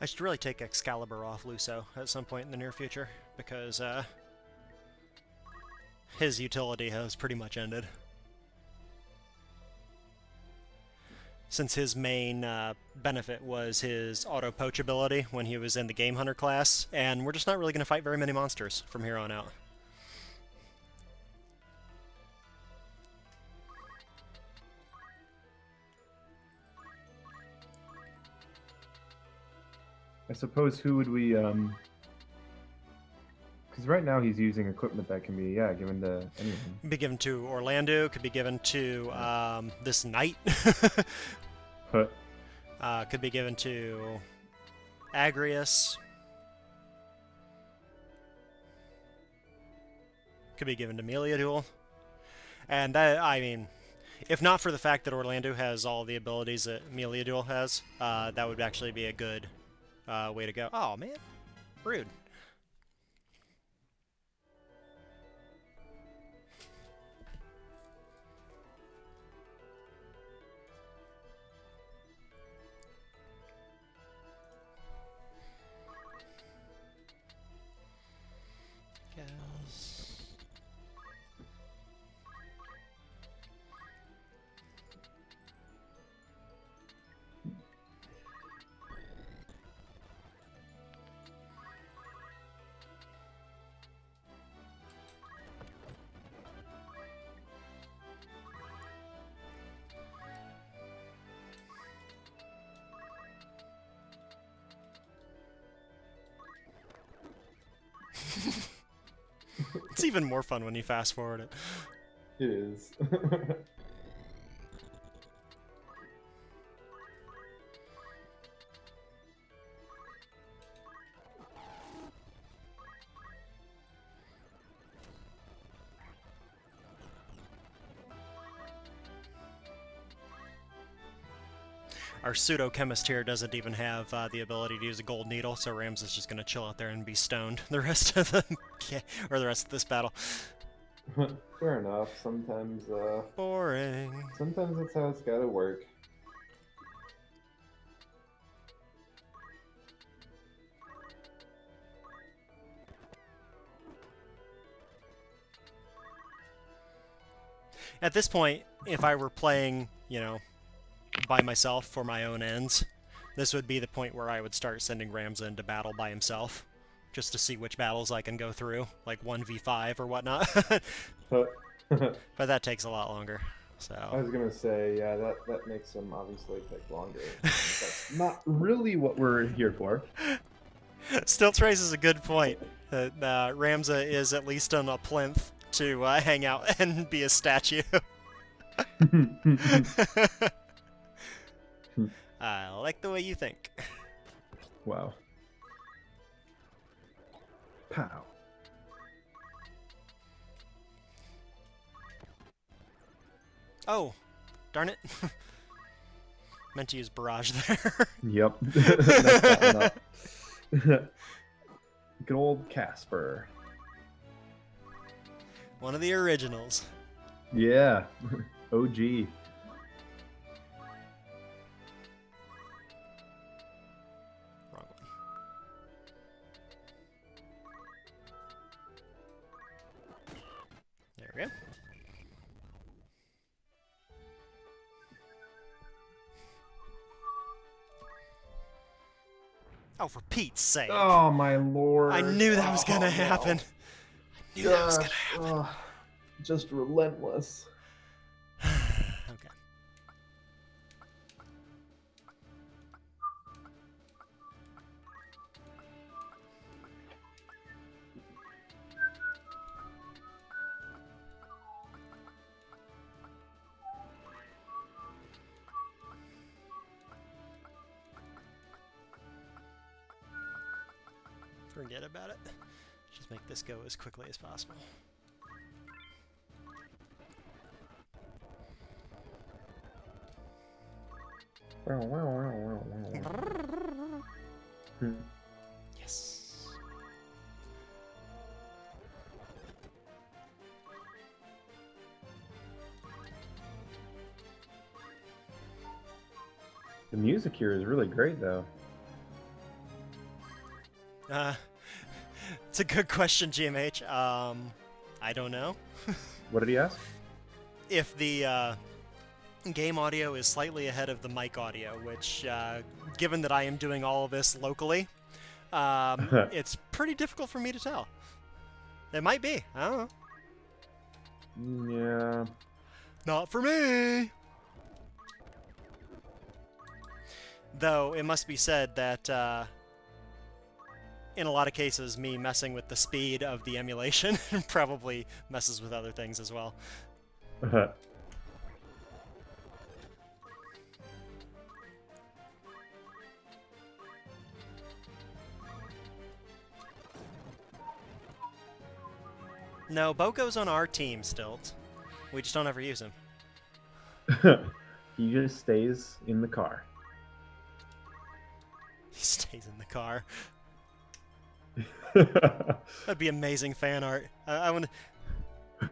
I should really take Excalibur off Luso at some point in the near future, because his utility has pretty much ended. Since his main benefit was his auto-poach ability when he was in the Game Hunter class, and we're just not really going to fight very many monsters from here on out. I suppose who would we, because right now he's using equipment that can be, given to anyone. Could be given to Orlando, could be given to this knight. Could be given to Agrius. Could be given to Meliadul. And that, I mean, if not for the fact that Orlando has all the abilities that Meliadul has, that would actually be a good way to go. Oh, man. Rude. Yes. It's even more fun when you fast forward it. It is. Our pseudo-chemist here doesn't even have the ability to use a gold needle, so Ramza's just gonna chill out there and be stoned the rest of the or the rest of this battle. Fair enough. Sometimes, boring. Sometimes that's how it's gotta work. At this point, if I were playing, you know, by myself for my own ends, this would be the point where I would start sending Ramza into battle by himself, just to see which battles I can go through, like 1v5 or whatnot. But that takes a lot longer. So I was gonna say, yeah, that makes them obviously take longer. That's not really what we're here for. Stilts raises a good point. That Ramza is at least on a plinth to hang out and be a statue. I like the way you think. Wow. Pow. Oh, darn it. Meant to use barrage there. Yep. That's good old Casper. One of the originals. Yeah. OG. Wrong one. There we go. Oh, for Pete's sake. Oh, my lord. I knew that was going to happen. No. I knew that was going to happen. Just relentless. Forget about it. Just make this go as quickly as possible. Yes. The music here is really great, though. It's a good question, GMH. I don't know. What did he ask? If the game audio is slightly ahead of the mic audio, which, given that I am doing all of this locally, it's pretty difficult for me to tell. It might be. I don't know. Yeah. Not for me! Though, it must be said that, in a lot of cases, me messing with the speed of the emulation probably messes with other things as well. No, Boko's on our team, Stilt. We just don't ever use him. He just stays in the car. He stays in the car. That'd be amazing fan art. I want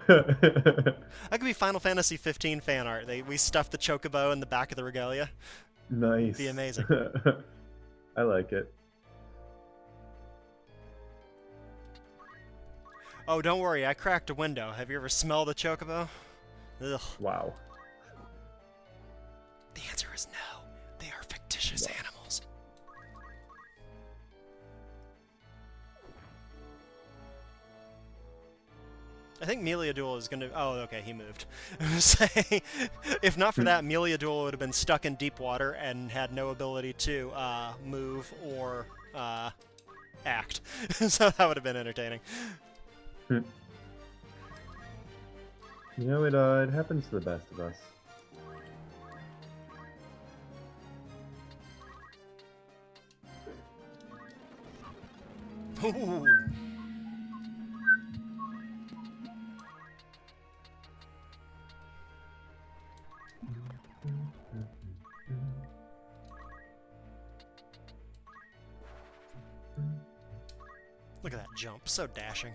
that could be Final Fantasy 15 fan art. We stuffed the chocobo in the back of the regalia. Nice. It'd be amazing. I like it. Oh, don't worry. I cracked a window. Have you ever smelled a chocobo? Ugh. Wow. The answer is no. They are fictitious animals. I think Meliadul is going to... Oh, okay, he moved. Say, if not for that, Meliadul would have been stuck in deep water and had no ability to move or act. So that would have been entertaining. You know, it happens to the best of us. Ooh. Look at that jump, so dashing.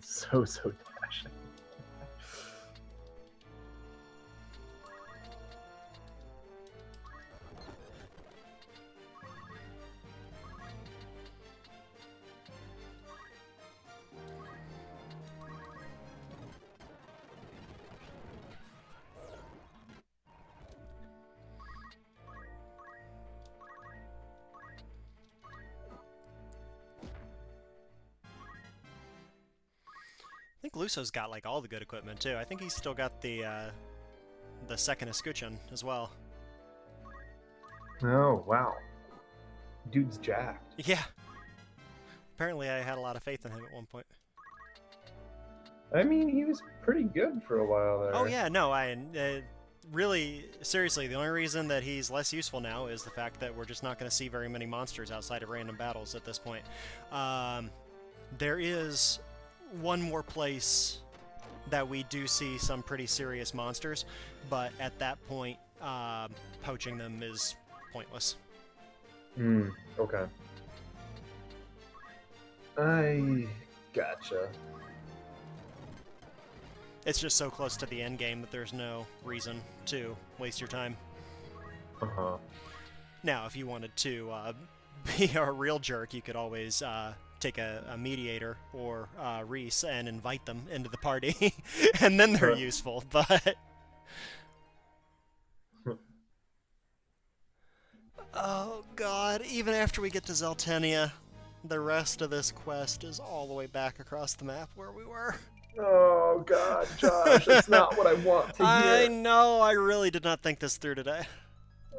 So dashing. I think Luso's got like all the good equipment too. I think he's still got the second escutcheon as well. Oh, wow. Dude's jacked. Yeah. Apparently I had a lot of faith in him at one point. I mean, he was pretty good for a while there. Oh yeah, no, really, seriously, the only reason that he's less useful now is the fact that we're just not going to see very many monsters outside of random battles at this point. There is one more place that we do see some pretty serious monsters, but at that point, poaching them is pointless. Okay. I gotcha. It's just so close to the end game that there's no reason to waste your time. Uh-huh. Now, if you wanted to be a real jerk, you could always take a mediator or Reese and invite them into the party, and then they're useful, but... Oh god, even after we get to Zeltenia, the rest of this quest is all the way back across the map where we were. Oh god, Josh, that's not what I want to hear. I know, I really did not think this through today.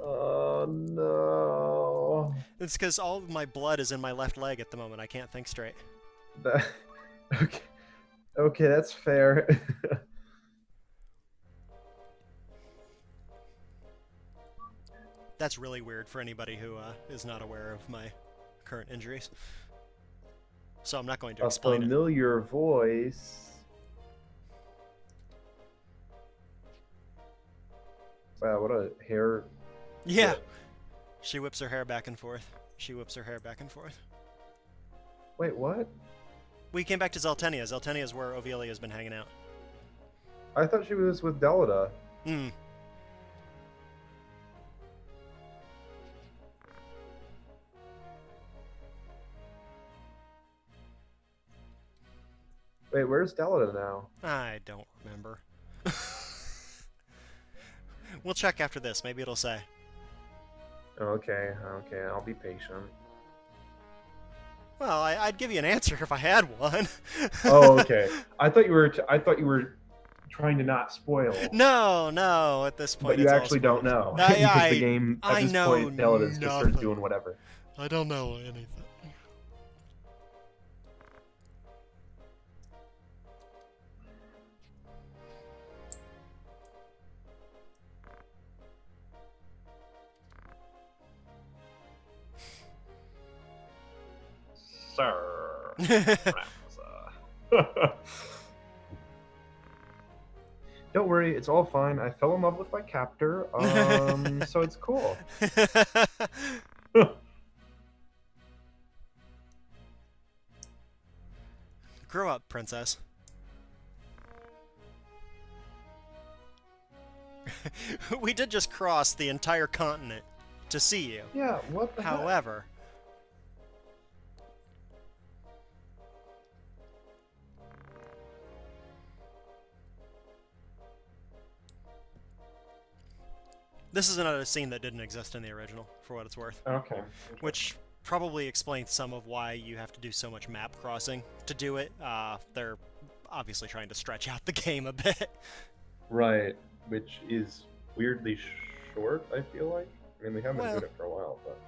Oh no. It's because all of my blood is in my left leg at the moment. I can't think straight. Okay, that's fair. That's really weird for anybody who is not aware of my current injuries. So I'm not going to A explain it. familiar voice. Wow, what a hair. Yeah. She whips her hair back and forth. She whips her hair back and forth. Wait, what? We came back to Zeltenia. Zeltenia is where Ovelia's been hanging out. I thought she was with Delita. Hmm. Wait, where's Delita now? I don't remember. We'll check after this. Maybe it'll say. Okay, I'll be patient. Well, I'd give you an answer if I had one. Oh, okay. I thought you were trying to not spoil. No. At this point, But you it's all actually don't know. I- Because I- the game at I this know point, Delita's just starts nothing. doing whatever. I don't know anything. Sir. Ramza. Don't worry, it's all fine. I fell in love with my captor, so it's cool. Grow up, princess. We did just cross the entire continent to see you. Yeah, what the heck? However, this is another scene that didn't exist in the original, for what it's worth. Okay. Which probably explains some of why you have to do so much map crossing to do it. They're obviously trying to stretch out the game a bit. Right, which is weirdly short, I feel like. I mean, we haven't been doing it for a while, but...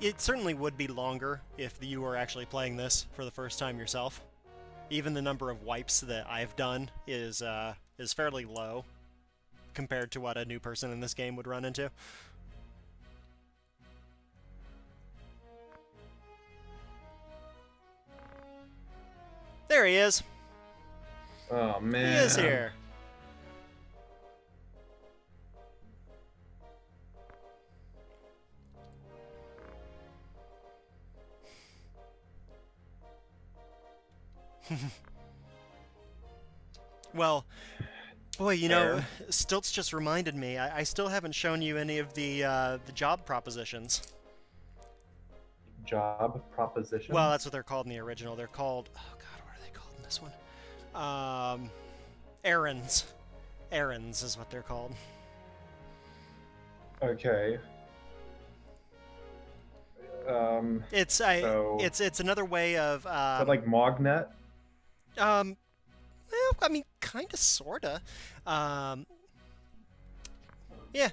It certainly would be longer if you were actually playing this for the first time yourself. Even the number of wipes that I've done is fairly low compared to what a new person in this game would run into. There he is. Oh, man. He is here. Well, boy, you know, Stilts just reminded me. I still haven't shown you any of the job propositions. Job proposition? Well, that's what they're called in the original. They're called... Oh, God, what are they called in this one? Errands. Errands is what they're called. Okay. It's another way of... is that like Mognet? Well, I mean, kind of, sorta. Yeah,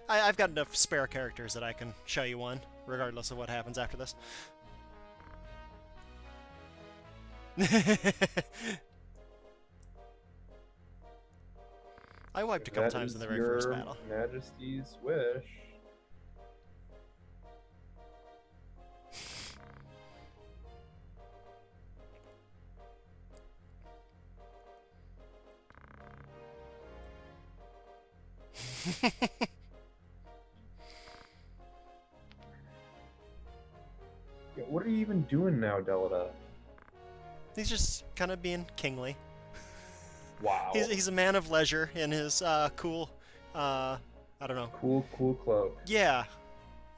I've got enough spare characters that I can show you one, regardless of what happens after this. I wiped a couple times in the very first battle. Majesty's wish. Yeah, what are you even doing now, Delita? He's just kind of being kingly. Wow. He's a man of leisure in his cool, I don't know. Cool cloak. Yeah,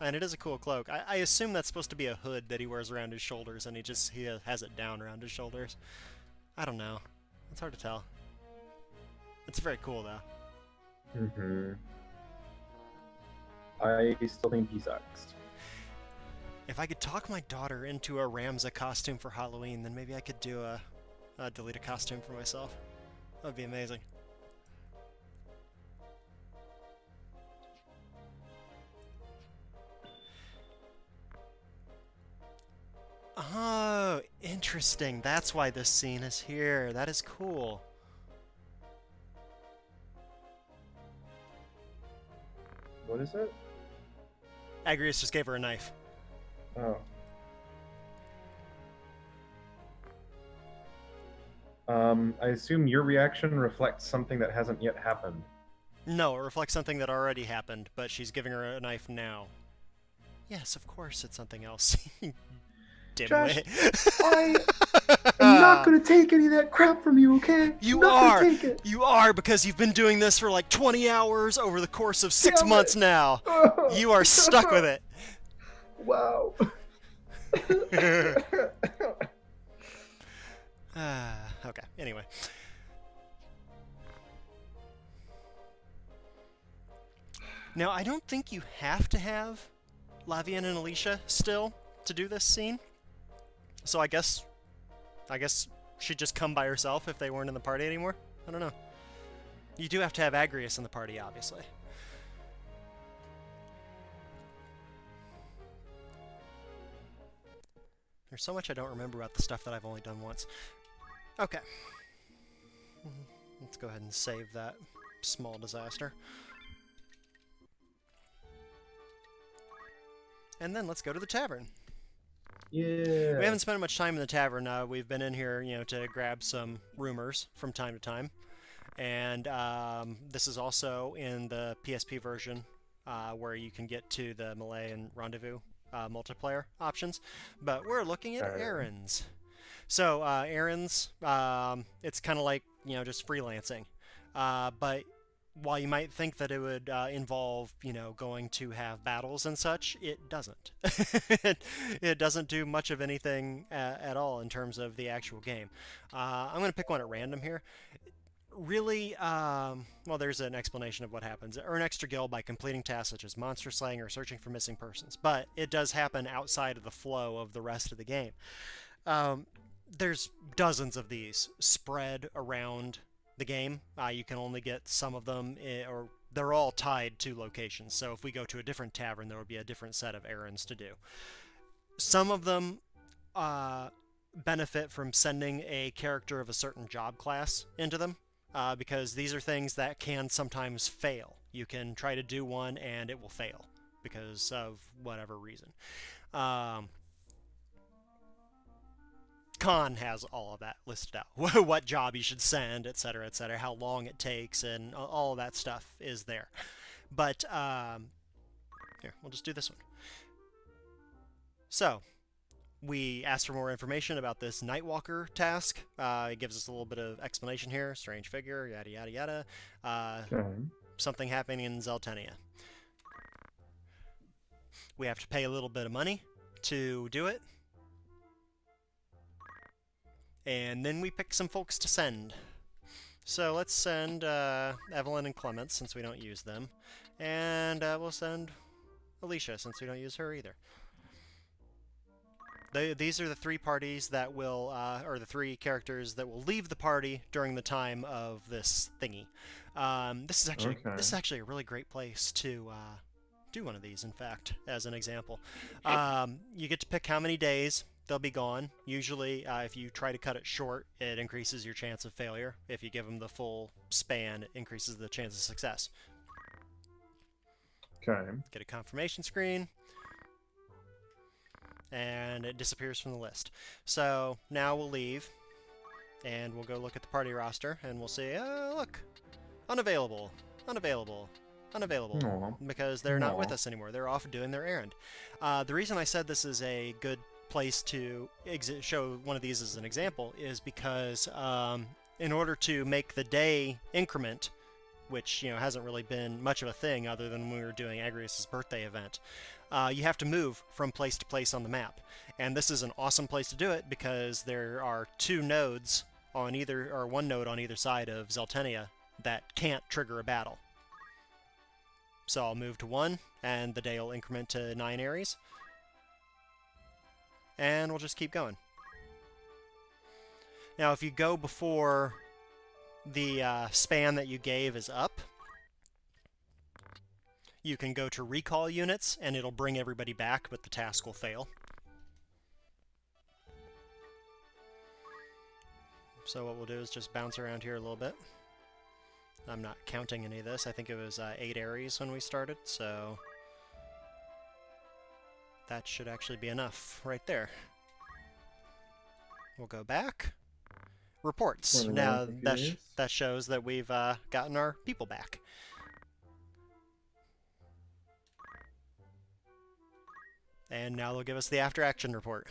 and it is a cool cloak. I assume that's supposed to be a hood that he wears around his shoulders, and he has it down around his shoulders. I don't know. It's hard to tell. It's very cool, though. Mm-hmm. I still think he sucks. If I could talk my daughter into a Ramza costume for Halloween, then maybe I could do a Delita costume for myself. That would be amazing. Oh, interesting. That's why this scene is here. That is cool. What is it? Agrius just gave her a knife. Oh. I assume your reaction reflects something that hasn't yet happened. No, it reflects something that already happened, but she's giving her a knife now. Yes, of course it's something else. Dimwit. I'm not gonna take any of that crap from you, okay? You are! You are, because you've been doing this for like 20 hours over the course of 6 months now. You are stuck with it. Wow. Okay, anyway. Now, I don't think you have to have Lavian and Alicia still to do this scene. So I guess she'd just come by herself if they weren't in the party anymore. I don't know. You do have to have Agrius in the party, obviously. There's so much I don't remember about the stuff that I've only done once. Okay. Let's go ahead and save that small disaster. And then let's go to the tavern. Yeah. We haven't spent much time in the tavern. We've been in here, to grab some rumors from time to time. And this is also in the PSP version where you can get to the Melee and Rendezvous multiplayer options. But we're looking at errands. So errands, it's kind of like, just freelancing. But while you might think that it would involve, going to have battles and such, it doesn't. It doesn't do much of anything at all in terms of the actual game. I'm going to pick one at random here. Really, well, there's an explanation of what happens. Earn extra gil by completing tasks such as monster slaying or searching for missing persons. But it does happen outside of the flow of the rest of the game. There's dozens of these spread around the game. You can only get some of them, or they're all tied to locations. So if we go to a different tavern, there will be a different set of errands to do. Some of them benefit from sending a character of a certain job class into them, because these are things that can sometimes fail. You can try to do one and it will fail because of whatever reason. Khan has all of that listed out. What job you should send, etc., etc., how long it takes, and all of that stuff is there. But, here, we'll just do this one. So, we asked for more information about this Nightwalker task. It gives us a little bit of explanation here. Strange figure, yada, yada, yada. Something happening in Zeltenia. We have to pay a little bit of money to do it. And then we pick some folks to send. So let's send Evelyn and Clement, since we don't use them. And we'll send Alicia, since we don't use her either. These are the three parties that will, or the three characters that will leave the party during the time of this thingy. This is actually a really great place to do one of these, in fact, as an example. You get to pick how many days they'll be gone. Usually, if you try to cut it short, it increases your chance of failure. If you give them the full span, it increases the chance of success. Okay. Get a confirmation screen, and it disappears from the list. So now we'll leave, and we'll go look at the party roster, and we'll see, look, unavailable, unavailable, unavailable, Aww. because they're not with us anymore. They're off doing their errand. The reason I said this is a good place to show one of these as an example is because in order to make the day increment, which hasn't really been much of a thing other than when we were doing Agrius' birthday event, you have to move from place to place on the map. And this is an awesome place to do it because there are two nodes on either, or one node on either side of Zeltenia that can't trigger a battle. So I'll move to one, and the day will increment to 9 Aries. And we'll just keep going. Now, if you go before the span that you gave is up, you can go to recall units, and it'll bring everybody back, but the task will fail. So what we'll do is just bounce around here a little bit. I'm not counting any of this. I think it was 8 Aries when we started, so that should actually be enough right there. We'll go back. Reports. Now that shows that we've gotten our people back. And now they'll give us the after action report.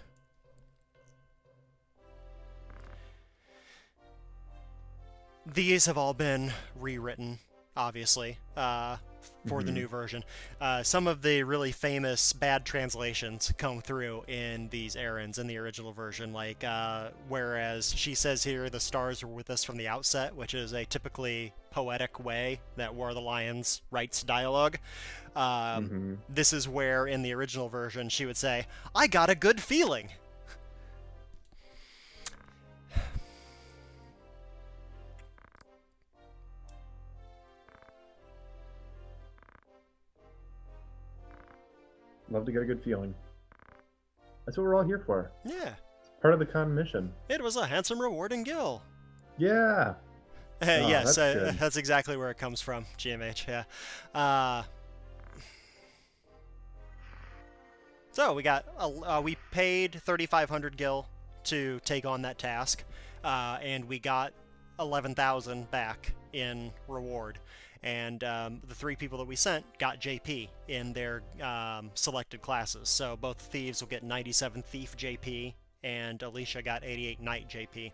These have all been rewritten, obviously, for the new version. Some of the really famous bad translations come through in these errands in the original version, like whereas she says here the stars were with us from the outset, which is a typically poetic way that War of the Lions writes dialogue. This is where in the original version she would say, "I got a good feeling." Love to get a good feeling. That's what we're all here for. Yeah. It's part of the con mission. It was a handsome, rewarding gill. Yeah. Yes, that's exactly where it comes from, GMH, yeah. So we got, we paid 3,500 gil to take on that task, and we got 11,000 back in reward. And the 3 people that we sent got JP in their selected classes. So both thieves will get 97 Thief JP, and Alicia got 88 Knight JP,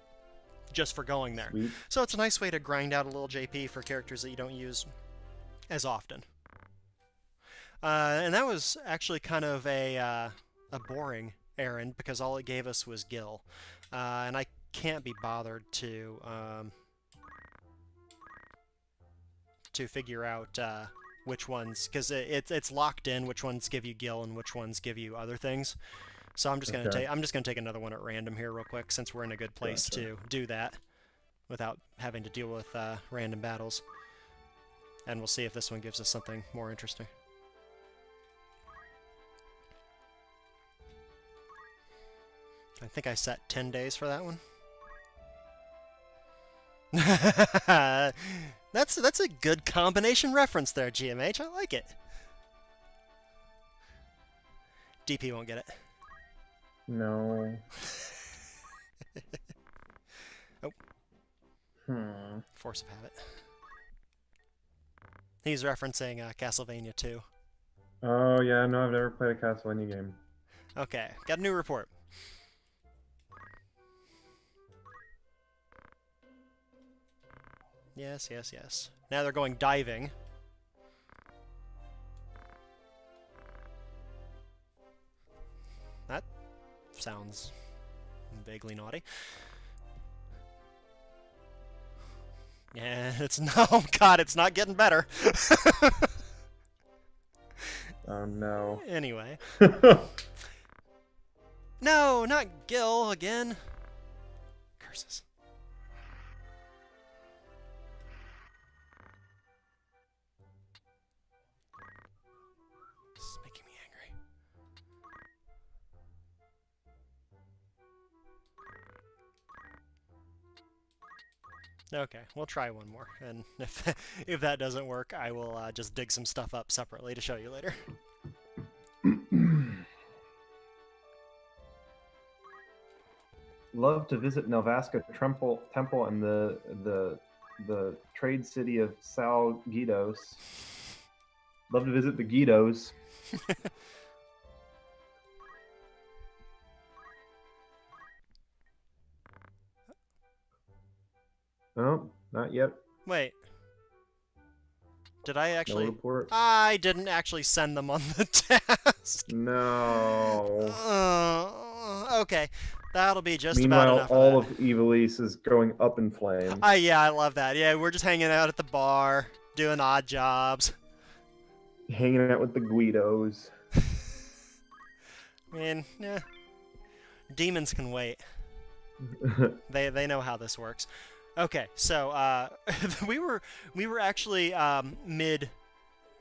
just for going there. Sweet. So it's a nice way to grind out a little JP for characters that you don't use as often. And that was actually kind of a boring errand, because all it gave us was Gil. And I can't be bothered to figure out which ones, because it's locked in which ones give you Gil and which ones give you other things. So I'm just gonna take another one at random here real quick, since we're in a good place to do that without having to deal with random battles. And we'll see if this one gives us something more interesting. I think I set 10 days for that one. That's a good combination reference there, GMH. I like it. DP won't get it. No. Oh. Force of habit. He's referencing Castlevania 2. Oh, yeah, no, I've never played a Castlevania game. Okay, got a new report. Yes, yes, yes. Now they're going diving. That sounds vaguely naughty. Yeah, it's no, God, it's not getting better. Oh no. Anyway. No, not Gil again. Curses. This is making me angry. Okay, we'll try one more, and if that doesn't work, I will just dig some stuff up separately to show you later. Love to visit Nelvaska Temple and the trade city of Salgidos. Love to visit the Guidos. Oh, not yet. Wait. Did I actually... No report. I didn't actually send them on the task. No. Okay. That'll be just Meanwhile, about enough all of that. of Evilise is going up in flames. Yeah, I love that. Yeah, we're just hanging out at the bar, doing odd jobs. Hanging out with the Guidos. I mean, yeah. Demons can wait. They know how this works. Okay, so we were actually mid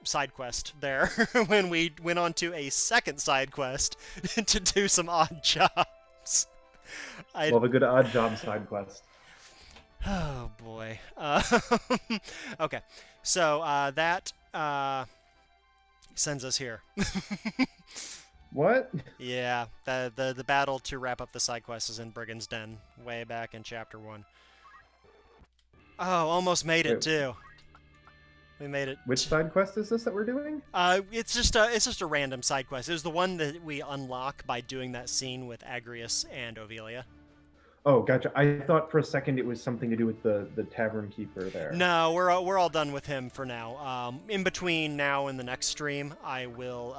side quest there when we went on to a second side quest to do some odd jobs. Love a good odd job side quest. Oh boy. Okay, so that sends us here. What? Yeah, the battle to wrap up the side quest is in Brigand's Den, way back in chapter 1. Oh, almost made it Wait, too. We made it. which side quest is this that we're doing? It's just a random side quest. It was the one that we unlock by doing that scene with Agrius and Ovelia. Oh, gotcha. I thought for a second it was something to do with the tavern keeper there. No, we're all done with him for now. In between now and the next stream, I will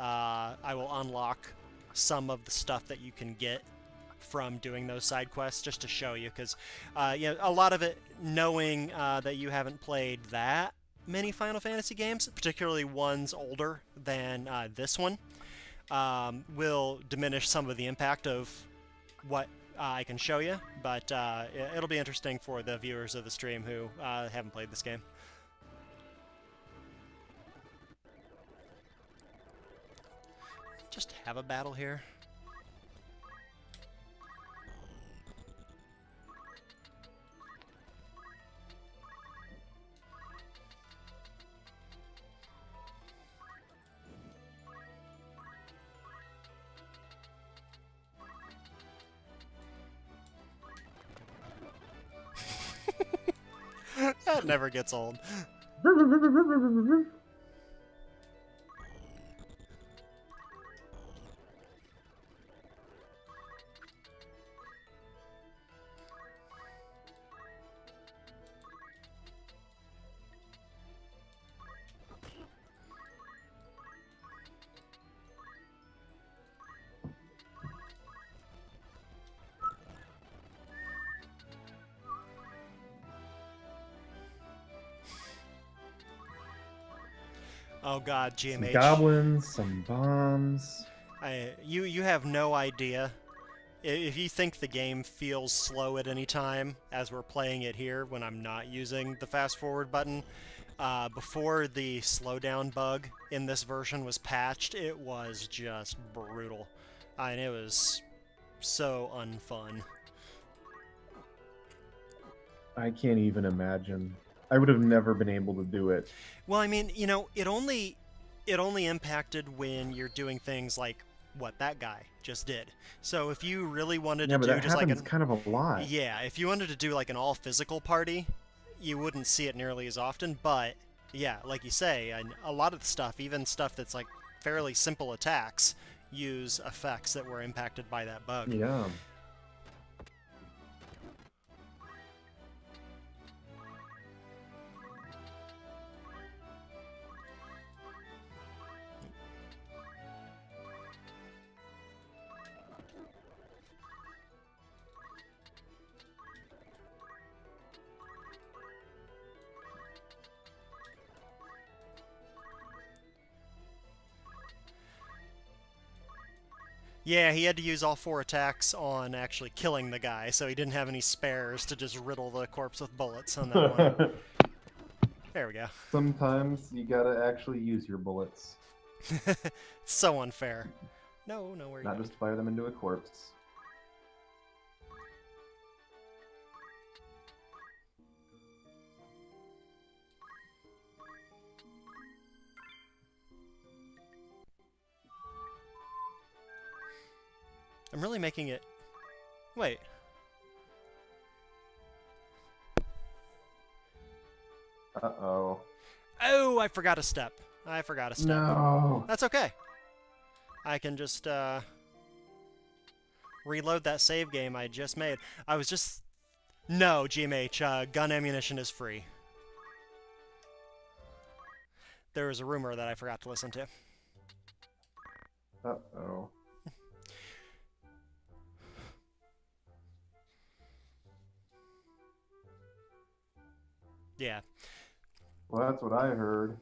unlock some of the stuff that you can get from doing those side quests, just to show you, because a lot of it, knowing that you haven't played that many Final Fantasy games, particularly ones older than this one, will diminish some of the impact of what I can show you, but it'll be interesting for the viewers of the stream who haven't played this game. Just have a battle here. That never gets old. Oh god, Some GMH. goblins, some bombs. You have no idea. If you think the game feels slow at any time, as we're playing it here when I'm not using the fast forward button, before the slowdown bug in this version was patched, it was just brutal. And it was so unfun. I can't even imagine. I would have never been able to do it. Well, I mean, it only impacted when you're doing things like what that guy just did. So if you really wanted Yeah, to but do that just like happens kind of a lot. yeah, if you wanted to do like an all physical party, you wouldn't see it nearly as often. But yeah, like you say, and a lot of the stuff, even stuff that's like fairly simple attacks, use effects that were impacted by that bug. Yeah. Yeah, he had to use all 4 attacks on actually killing the guy, so he didn't have any spares to just riddle the corpse with bullets on that one. There we go. Sometimes you gotta actually use your bullets. It's so unfair. No, where are you Not going? just fire them into a corpse. I'm really making it... Wait. Uh-oh. Oh, I forgot a step. No. That's okay. I can just, reload that save game I just made. I was just... No, GMH, gun ammunition is free. There was a rumor that I forgot to listen to. Uh-oh. Yeah. Well, that's what I heard.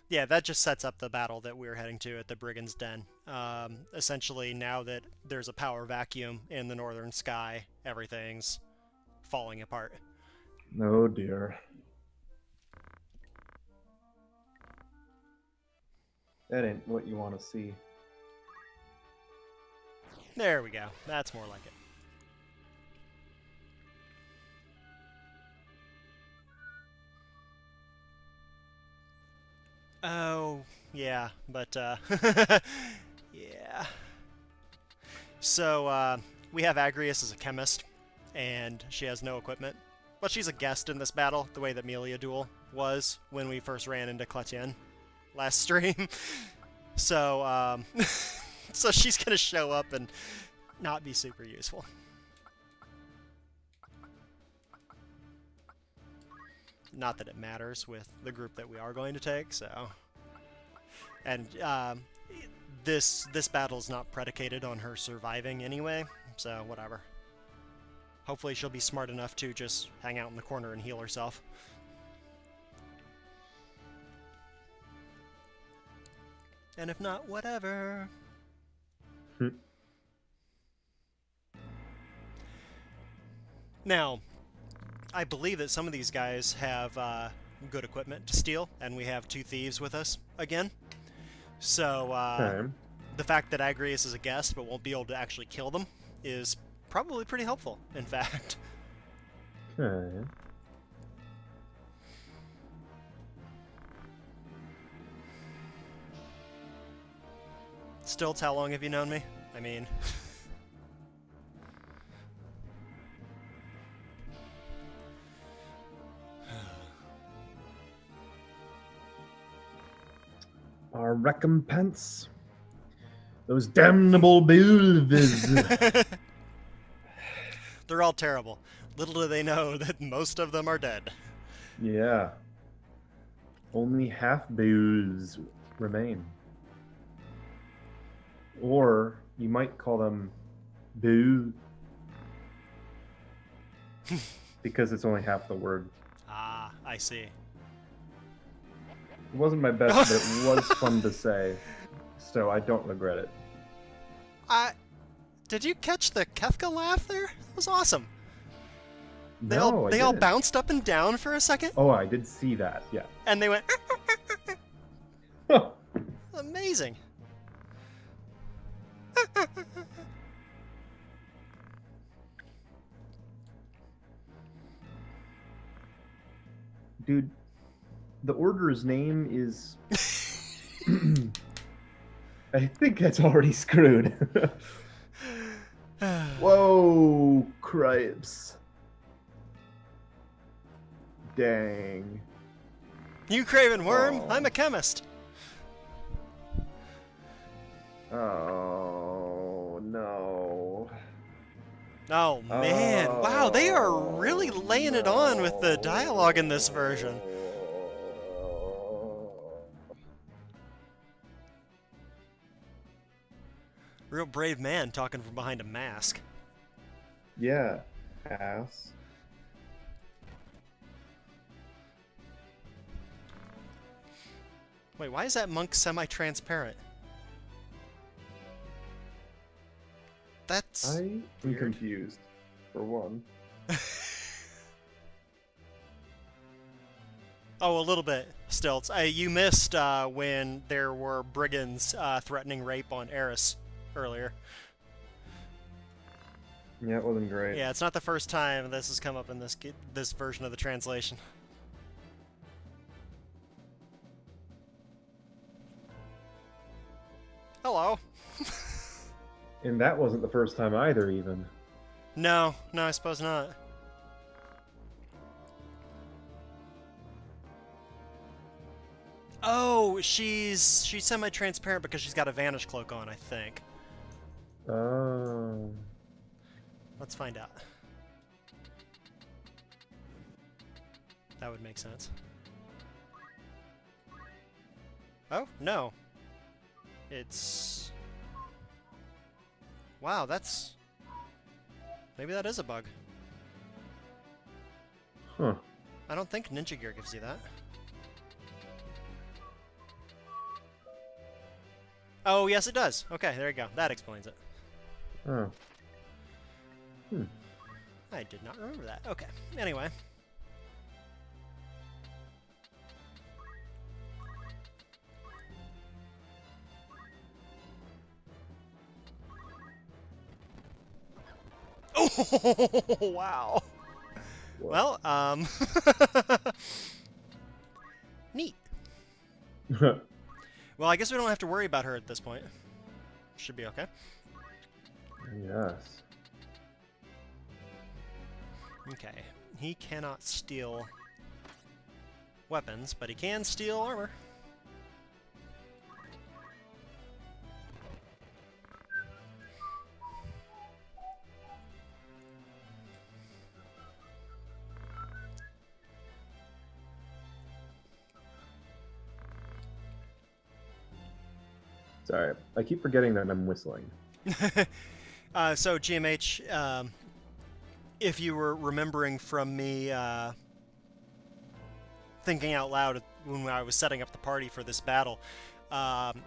Yeah, that just sets up the battle that we're heading to at the Brigand's Den. Essentially, now that there's a power vacuum in the northern sky, everything's falling apart. Oh, dear. That ain't what you want to see. There we go. That's more like it. Oh, yeah, but, yeah. So, we have Agrius as a chemist, and she has no equipment. But she's a guest in this battle, the way that Melia Duel was when we first ran into Cletien last stream. So, so she's gonna show up and not be super useful. Not that it matters with the group that we are going to take, so... And, this battle's not predicated on her surviving anyway, so whatever. Hopefully she'll be smart enough to just hang out in the corner and heal herself. And if not, whatever. Now, I believe that some of these guys have good equipment to steal, and we have 2 thieves with us again. So, the fact that Agrius is a guest but won't be able to actually kill them is probably pretty helpful, in fact. Okay. Stilts, how long have you known me? I mean... Our recompense. Those damnable bulves. They're all terrible. Little do they know that most of them are dead. Yeah. Only half bulves remain. Or you might call them boo. Because it's only half the word. Ah, I see. It wasn't my best, but it was fun to say. So I don't regret it. Did you catch the Kefka laugh there? That was awesome. They No, all I didn't. bounced up and down for a second, Oh, I did see that, yeah. and they went amazing. Dude, the order's name is... I think that's already screwed. Whoa, cripes. Dang. You craven worm, Oh. I'm a chemist. Oh, no. Oh man, wow, they are really laying it on with the dialogue in this version. Real brave man talking from behind a mask. Yeah, ass. Wait, why is that monk semi-transparent? That's... I am weird. confused, for one. Oh, a little bit, Stilts. You missed when there were brigands threatening rape on Eris earlier. Yeah, it wasn't great. Yeah, it's not the first time this has come up in this version of the translation. Hello. And that wasn't the first time either, even. No, I suppose not. Oh, she's semi-transparent because she's got a vanish cloak on, I think. Oh. Let's find out. That would make sense. Oh, no. It's... Wow, that's... Maybe that is a bug. Huh. I don't think Ninja Gear gives you that. Oh, yes it does. Okay, there you go. That explains it. Oh. I did not remember that. Okay, anyway. Oh, wow. What? Well, neat. Well, I guess we don't have to worry about her at this point. Should be okay. Yes. Okay. He cannot steal weapons, but he can steal armor. Sorry, I keep forgetting that I'm whistling. So, GMH, if you were remembering from me thinking out loud when I was setting up the party for this battle,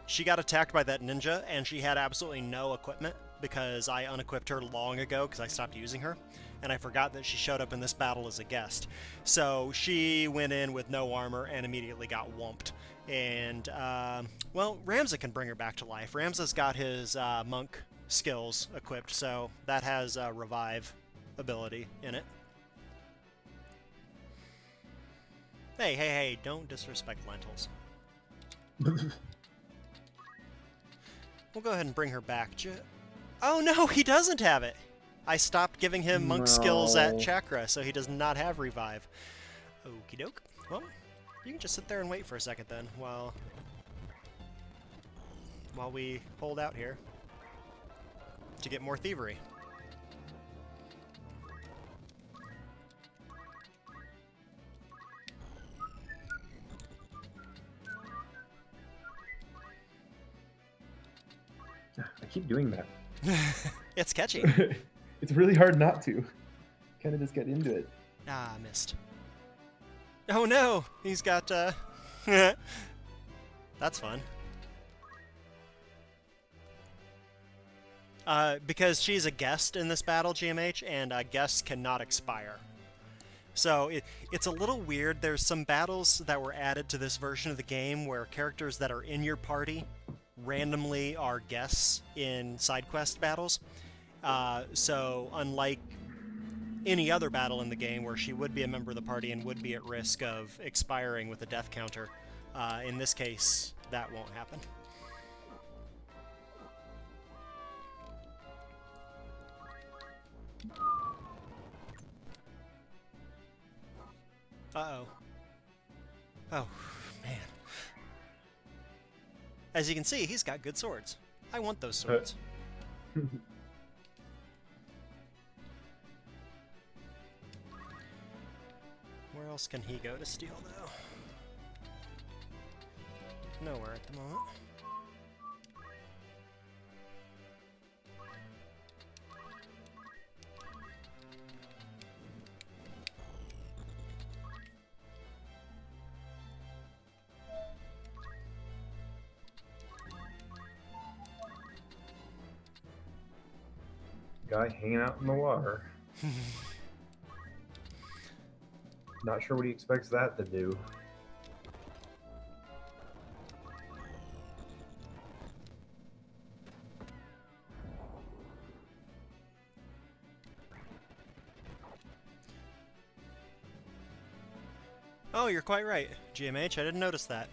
she got attacked by that ninja, and she had absolutely no equipment because I unequipped her long ago because I stopped using her, and I forgot that she showed up in this battle as a guest. So she went in with no armor and immediately got whumped. And, well, Ramza can bring her back to life. Ramza's got his monk skills equipped, so that has revive ability in it. Hey, hey, hey, don't disrespect lentils. We'll go ahead and bring her back. Oh no, he doesn't have it! I stopped giving him monk skills at Chakra, so he does not have revive. Okie doke. Well, you can just sit there and wait for a second then, while we hold out here to get more thievery. I keep doing that. It's catchy. It's really hard not to. Kind of just get into it. Ah, missed. Oh no! He's got, That's fun. Because she's a guest in this battle, GMH, and guests cannot expire. So it's a little weird. There's some battles that were added to this version of the game where characters that are in your party randomly are guests in side quest battles. So unlike any other battle in the game where she would be a member of the party and would be at risk of expiring with a death counter, in this case, that won't happen. Uh-oh. Oh, man. As you can see, he's got good swords. I want those swords. Where else can he go to steal, though? Nowhere at the moment. Guy hanging out in the water. Not sure what he expects that to do. Oh, you're quite right, GMH. I didn't notice that.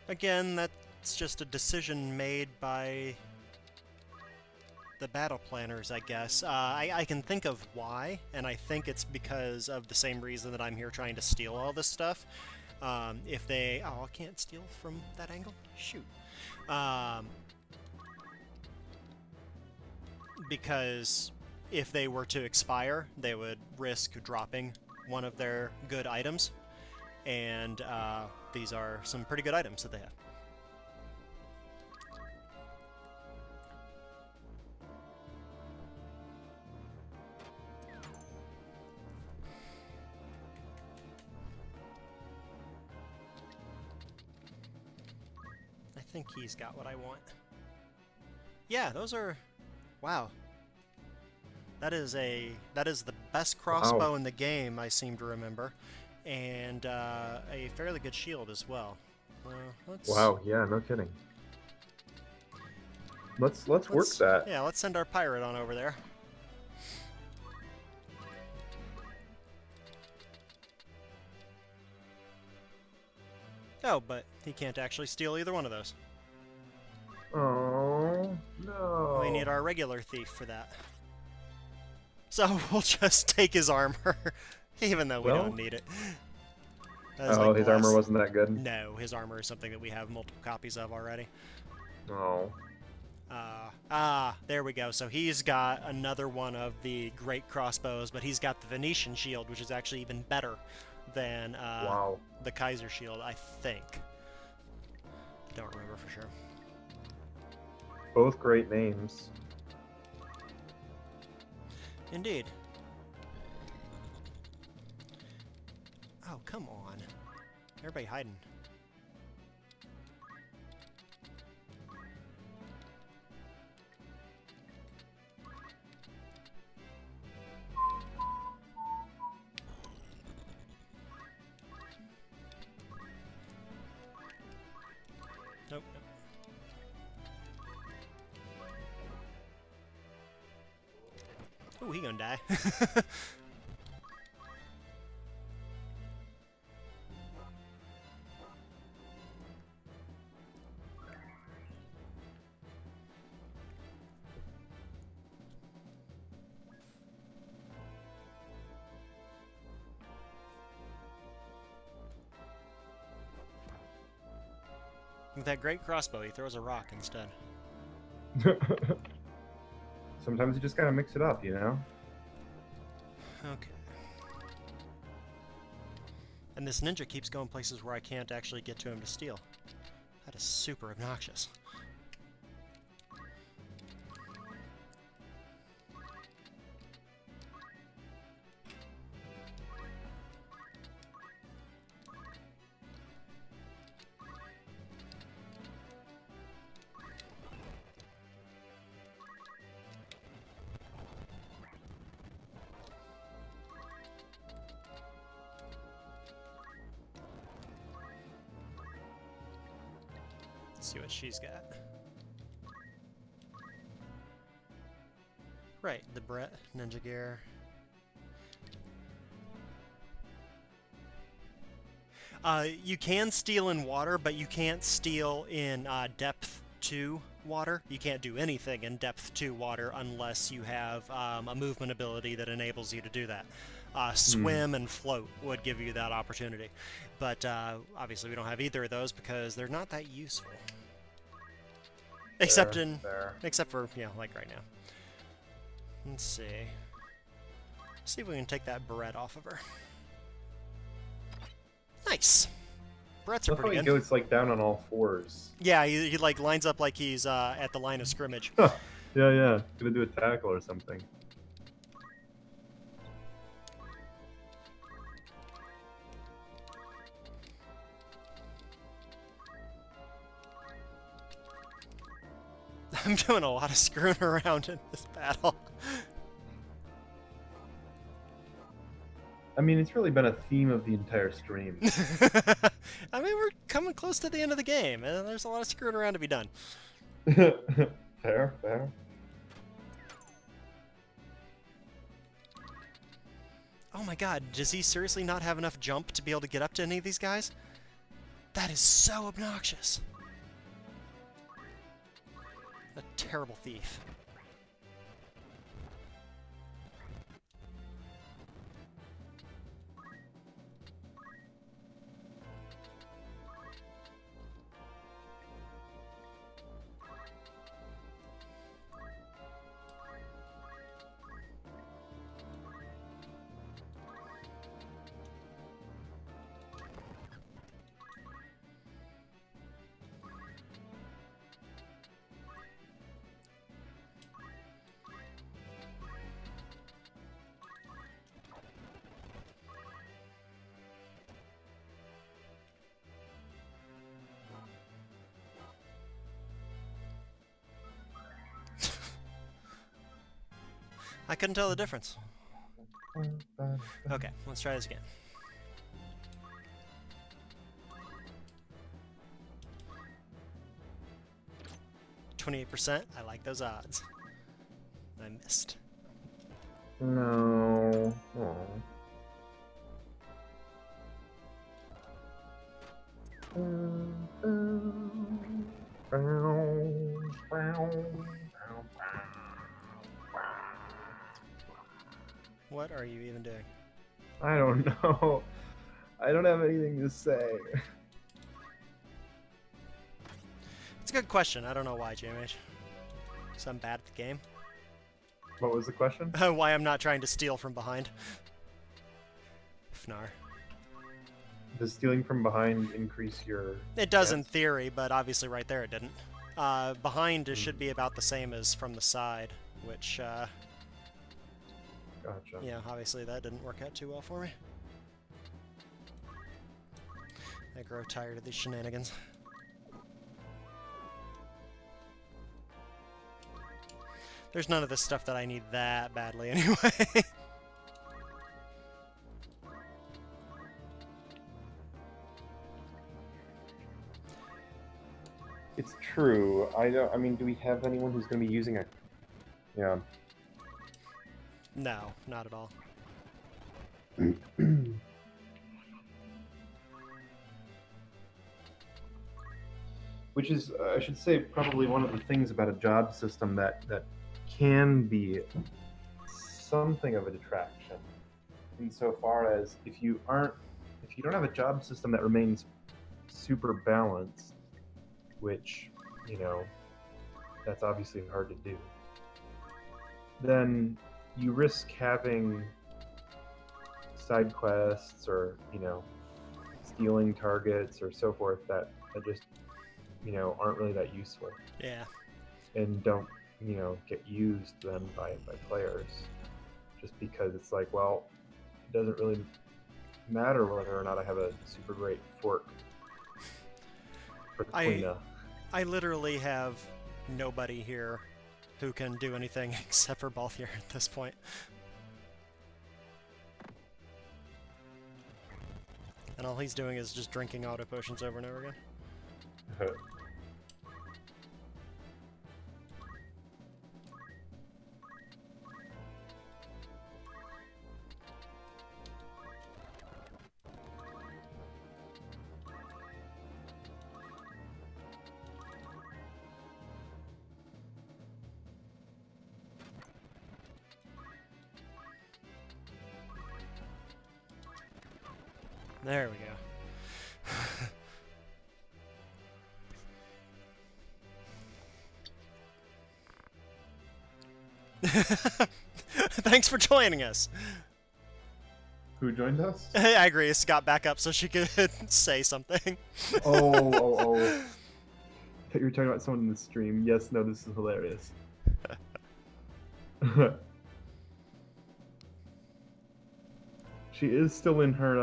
Again, that's just a decision made by the battle planners, I guess. I can think of why, and I think it's because of the same reason that I'm here trying to steal all this stuff. If they... Oh, I can't steal from that angle? Shoot. Because if they were to expire, they would risk dropping one of their good items. And these are some pretty good items that they have. I think he's got what I want. Yeah, those are... Wow. That is the best crossbow in the game, I seem to remember. And a fairly good shield as well. Wow, yeah, no kidding. Let's work that. Yeah, let's send our pirate on over there. Oh, but he can't actually steal either one of those. Oh, no. We need our regular thief for that. So we'll just take his armor, even though we don't need it. Oh, his armor wasn't that good? No, his armor is something that we have multiple copies of already. Oh. There we go. So he's got another one of the great crossbows, but he's got the Venetian shield, which is actually even better than the Kaiser shield, I think. Don't remember for sure. Both great names. Indeed. Oh, come on. Everybody hiding. Nope. Ooh, he gonna die. With that great crossbow, he throws a rock instead. Sometimes you just gotta mix it up, you know? Okay. And this ninja keeps going places where I can't actually get to him to steal. That is super obnoxious. Let's see what she's got. Right, the Brett, ninja gear. You can steal in water, but you can't steal in depth 2 water. You can't do anything in depth 2 water unless you have a movement ability that enables you to do that. Swim and float would give you that opportunity. But obviously we don't have either of those because they're not that useful. Except for, you know, like right now. Let's see. See if we can take that Barrette off of her. Nice! Barrettes are pretty good. He goes like down on all fours. Yeah, he like lines up like he's at the line of scrimmage. Yeah. Gonna do a tackle or something. I'm doing a lot of screwing around in this battle. I mean, it's really been a theme of the entire stream. I mean, we're coming close to the end of the game, and there's a lot of screwing around to be done. Fair. Oh my god, does he seriously not have enough jump to be able to get up to any of these guys? That is so obnoxious. A terrible thief. I couldn't tell the difference. Okay, let's try this again. %. I like those odds. I missed. No. What are you even doing? I don't know. I don't have anything to say. It's a good question. I don't know why, JMH. So I'm bad at the game. What was the question? Why I'm not trying to steal from behind. Fnar. Does stealing from behind increase your... It does in chance? theory, but obviously right there it didn't. Behind should be about the same as from the side, which, Gotcha. yeah, obviously that didn't work out too well for me. I grow tired of these shenanigans. There's none of this stuff that I need that badly anyway. It's true. I mean, do we have anyone who's going to be using a... Yeah. No, not at all. Which is, I should say, probably one of the things about a job system that can be something of a detraction, insofar as if you don't have a job system that remains super balanced, which, you know, that's obviously hard to do, then you risk having side quests or, you know, stealing targets or so forth that just, you know, aren't really that useful. Yeah. And don't, you know, get used then by players, just because it's like, well, it doesn't really matter whether or not I have a super great fork for the cleanup. I literally have nobody here who can do anything except for Balthier at this point. And all he's doing is just drinking auto potions over and over again. There we go. Thanks for joining us. Who joined us? I agree. Scott back up so she could say something. Oh. I thought you were talking about someone in the stream. Yes, no, this is hilarious. She is still in her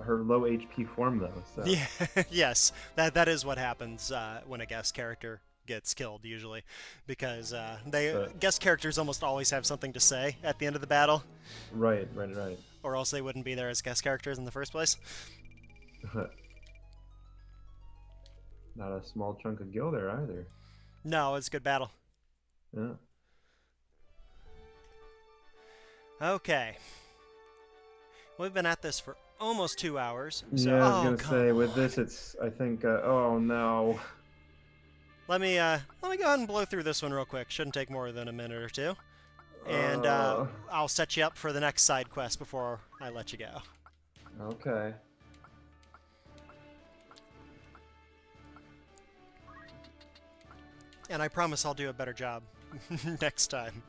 low HP form though. So. Yeah, yes, that is what happens when a guest character gets killed usually, because guest characters almost always have something to say at the end of the battle. Right. Or else they wouldn't be there as guest characters in the first place. Not a small chunk of gil there either. No, it's a good battle. Yeah. Okay. We've been at this for almost 2 hours. So, yeah, I was gonna say with this, it's I think. Oh no. Let me go ahead and blow through this one real quick. Shouldn't take more than a minute or two. And I'll set you up for the next side quest before I let you go. Okay. And I promise I'll do a better job next time.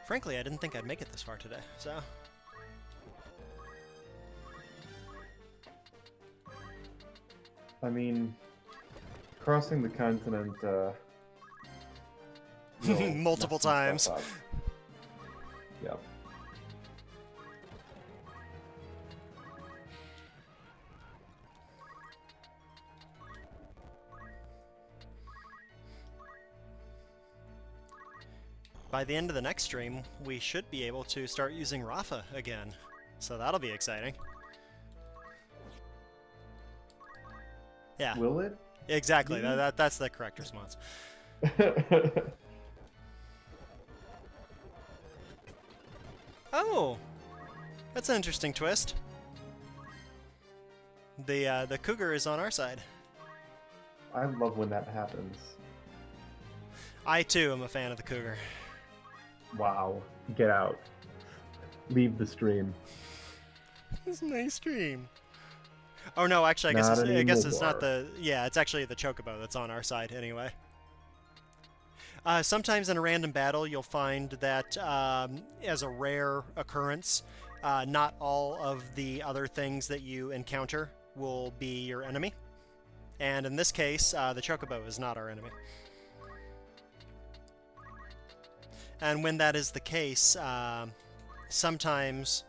Frankly, I didn't think I'd make it this far today, so... I mean, crossing the continent, multiple times. Yep. By the end of the next stream, we should be able to start using Rafa again, so that'll be exciting. Yeah. Will it? Exactly, that's the correct response. Oh, that's an interesting twist. The cougar is on our side. I love when that happens. I too am a fan of the cougar. Wow. Get out. Leave the stream. It's a nice stream. Oh no, actually, I guess it's not the. Yeah, it's actually the chocobo that's on our side anyway. Sometimes in a random battle, you'll find that as a rare occurrence, not all of the other things that you encounter will be your enemy. And in this case, the chocobo is not our enemy. And when that is the case, sometimes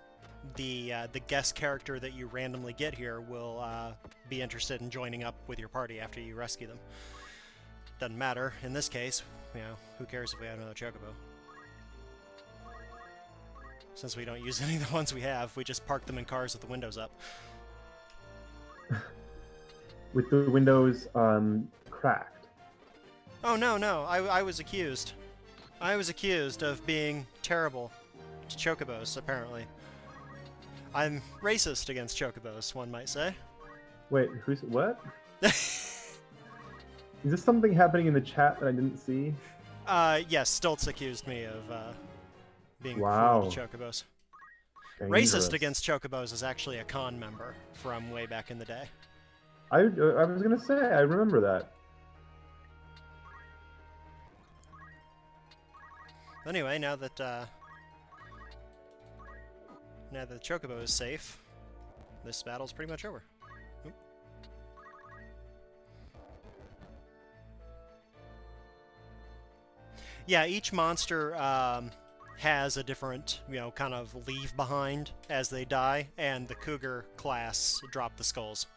the guest character that you randomly get here will be interested in joining up with your party after you rescue them. Doesn't matter. In this case, you know, who cares if we have another chocobo? Since we don't use any of the ones we have, we just park them in cars with the windows up. With the windows cracked. Oh no, I was accused. I was accused of being terrible to chocobos, apparently. I'm racist against chocobos, one might say. Wait, what? Is this something happening in the chat that I didn't see? Yes, Stoltz accused me of being Wow. cruel to chocobos. Dangerous. Racist against chocobos is actually a con member from way back in the day. I was gonna say, I remember that. Anyway, now that the chocobo is safe, this battle's pretty much over. Oop. Yeah, each monster has a different, you know, kind of leave behind as they die, and the cougar class drop the skulls.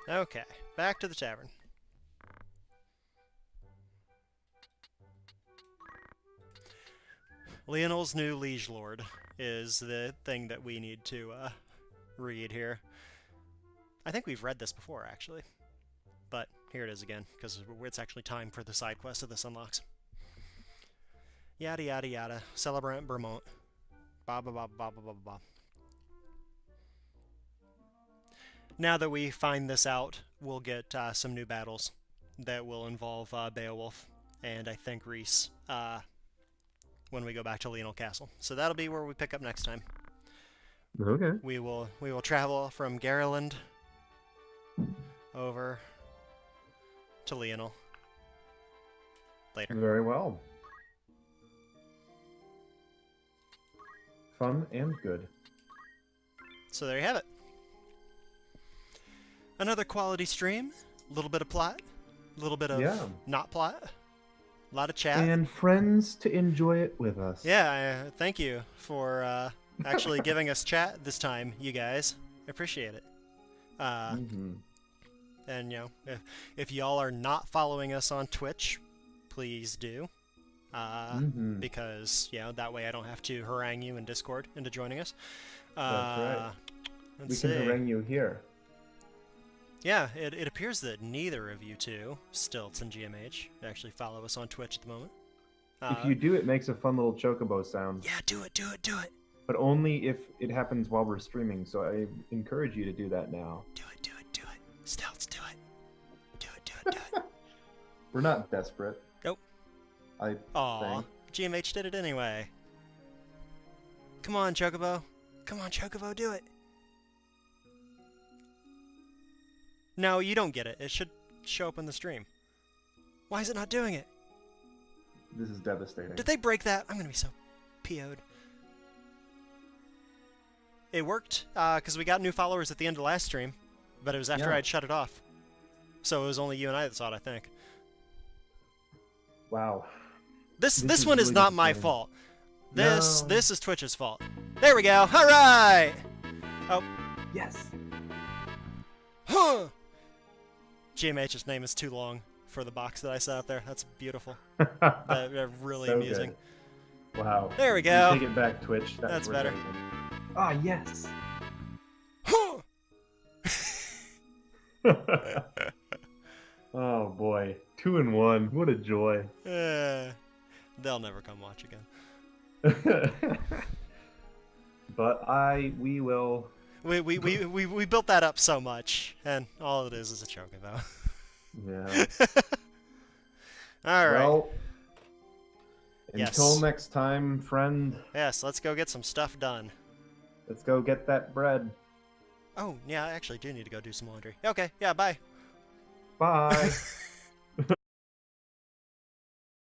Okay, back to the tavern. Lionel's new liege lord is the thing that we need to read here. I think we've read this before, actually. But here it is again, because it's actually time for the side quest that this unlocks. Yada yada yada. Celebrant Vermont. Ba ba ba ba ba ba ba. Now that we find this out, we'll get some new battles that will involve Beowulf and I think Reese when we go back to Lionel Castle. So that'll be where we pick up next time. Okay. We will travel from Gareland over to Lionel later. Very well. Fun and good. So there you have it. Another quality stream, a little bit of plot, a little bit of not plot, a lot of chat. And friends to enjoy it with us. Yeah, thank you for actually giving us chat this time, you guys. I appreciate it. And, you know, if y'all are not following us on Twitch, please do. Because, you know, that way I don't have to harangue you in Discord into joining us. That's right. Let's we can see. harangue you here. Yeah, it appears that neither of you two, Stilts and GMH, actually follow us on Twitch at the moment. If you do, it makes a fun little chocobo sound. Yeah, do it. But only if it happens while we're streaming, so I encourage you to do that now. Do it. Stilts, do it. Do it. We're not desperate. Nope. Aw, GMH did it anyway. Come on, Chocobo. Do it. No, you don't get it. It should show up in the stream. Why is it not doing it? This is devastating. Did they break that? I'm gonna be so PO'd. It worked, because we got new followers at the end of last stream, but it was after I'd shut it off. So it was only you and I that saw it, I think. Wow. This one really is not my disappointing. fault. This is Twitch's fault. There we go. All right. Oh. Yes. Huh. GMH's name is too long for the box that I set up there. That's beautiful. They're really So amusing. good. Wow. There we go. Take it back, Twitch. That's better. Ah, yes. Oh boy, 2-1. What a joy. They'll never come watch again. But we will. We built that up so much, and all it is a choke about. Yeah. All right. Well, Yes. until next time, friend. Yes, let's go get some stuff done. Let's go get that bread. Oh, yeah, I actually do need to go do some laundry. Okay, yeah, bye. Bye.